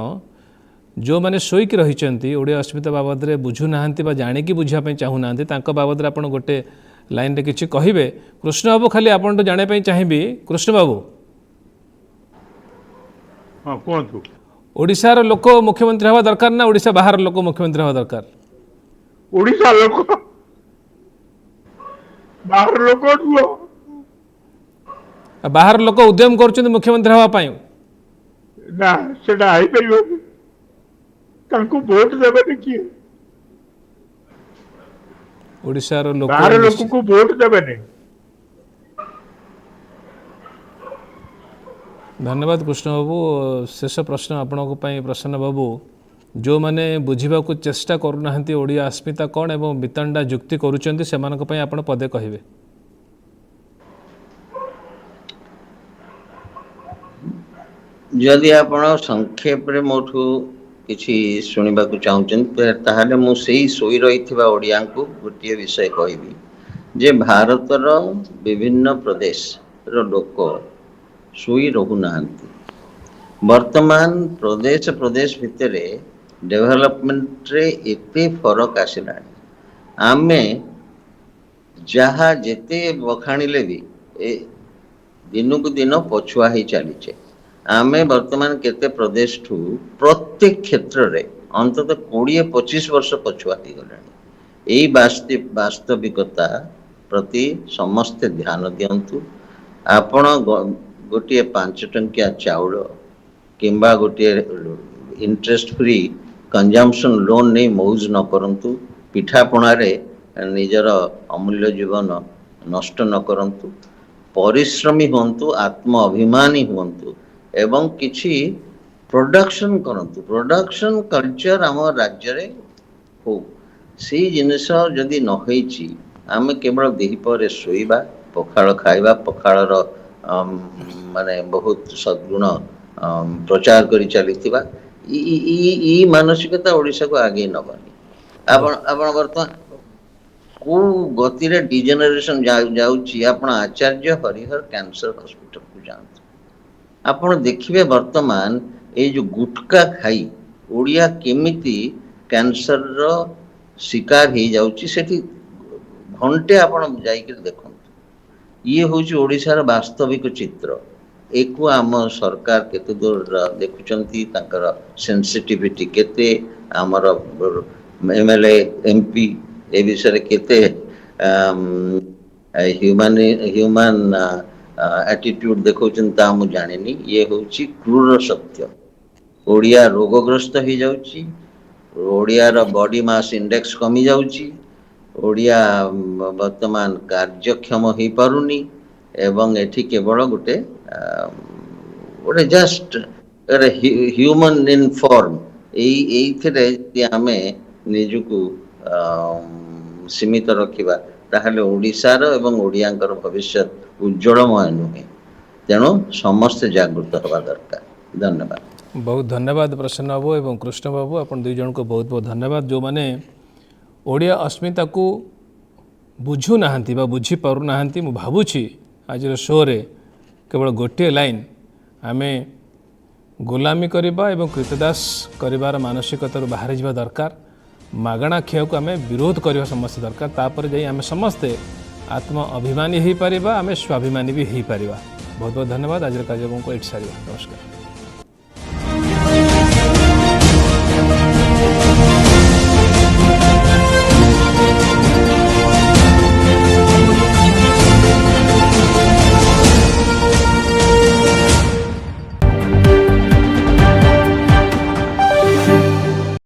Speaker 1: जो माने सोई की रहिचंती ओडिया अस्मिता बाबद रे बुझु नाहंती बा जानि की बुझा पय चाहू नाहंती तांको बाबद रे आपण गोटे लाइन रे किछि कहिबे कृष्ण बाबू खाली आपण तो जाने पय चाहिबी कृष्ण बाबू
Speaker 2: हां कोंतु
Speaker 1: ओडिशार लोक मुख्यमंत्री हवा दरकार ना ओडिशा बाहर लोक मुख्यमंत्री हवा दरकार
Speaker 2: ओडिशा लोक
Speaker 1: बाहर लोक उद्यम करछन मुख्यमंत्री हवा पाए
Speaker 2: ना सेटा आइ परिबो तांको वोट देबे कि
Speaker 1: ओडिशार लोक
Speaker 2: बाहर लोक को वोट देबे नहीं
Speaker 1: धन्यवाद कृष्ण बाबू शेष प्रश्न आपण प्रसन्न बाबू जो मैंने बुझा चेष्टा करूना ओडिया अस्मिता कौन एवं वितंडा जुक्ति करुँच से आपण पदे कहे
Speaker 3: जदि आपण संक्षेप रे मोठू किछि सुनिबा को चाहउछन ताहाले मु सेही सोई रहिथिबा ओडिया को गोटे विषय कहबी जे भारतर विभिन्न प्रदेश रो लोक सोई रहू नाहंती वर्तमान प्रदेश प्रदेश भितर डेवलपमेंट रे एते फरक आसिलानी आमे जहा जेते बखाणिले भी दिन को दिन पछुआ ही चलीचे आमे वर्तमान केते प्रदेश ठू प्रत्येक क्षेत्र रे अंतत 20-25 वर्ष पछुआ ही गलानी एई वास्तविकता प्रति समस्त ध्यान दियंतु आपण गोटे 5 टंकिया चाउल किंबा गोटे इंटरेस्ट फ्री कंजम्पशन लोन नहीं मौज न करंतु पिठापणा रे निजर अमूल्य जीवन नष्ट न करंतु परिश्रमी हुंतु आत्म अभिमानी हुंतु एवं किछि प्रोडक्शन करंतु प्रोडक्शन कल्चर आम राज्य रे हो सी जिनिस जदि न होईची आमे केवल देहपर शोइबा पखाळ खाइबा पखाळर माने बहुत सद्गुण प्रचार करी चलीथिबा ई मानसिकता ओडिशा को आगे नबनी आपण वर्तमान को गति रे डिजेनरेशन जाउची आपण आचार्य हरिहर कैंसर हॉस्पिटल को जानत आपण देखिबे वर्तमान ए जो गुटका खाई ओडिया केमिति कैंसर रो शिकार ही जाउची सेठी घंटे आपण जाई के देखो ये हूँ ओडिशार वास्तविक चित्र एक आम सरकार केते दूर देखुचंती तांकर सेंसिटिविटी केते आमर MLA MP ए विषय केते ह्यूमन एटीट्यूड देखौछन ता मु जानिनी ये होची क्रूर सत्य ओडिया रोगग्रस्त हो जाउची ओडिया रो बॉडी मास इंडेक्स कमी जाउची ओडिया वर्तमान कार्यक्षम हो पारुनी एवं एठी केवल गोटे गोटे जस्ट ह्यूमन इन फॉर्म एई आमे निजुकु सीमित रखिबा ताहले ओडिशार एवं ओडियांकर भविष्य उज्जवलमय नुहे तेणु समस्त जागृत हवा दरकार। धन्यवाद।
Speaker 1: बहुत धन्यवाद प्रसन्न बाबू एवं कृष्ण बाबू आपण दुई जन को बहुत बहुत धन्यवाद जो माने ओडिया अस्मिता को बुझु नाहंती बा बुझी पारु नाहंती मु भाबुछि आज शो रे केवल गोटे लाइन आमे गुलामी करबा एवं कृतदास करिवार मानसिकता बाहर जावा दरकार मागणा खेय को आमे विरोध करबा समस्त दरकार तापर जाई आमे समस्ते आत्म अभिमानी हो पारिबा आमे स्वाभिमानी भी हो पारिबा। बहुत बहुत धन्यवाद। आज कार्यक्रम को एट सारिबा। नमस्कार।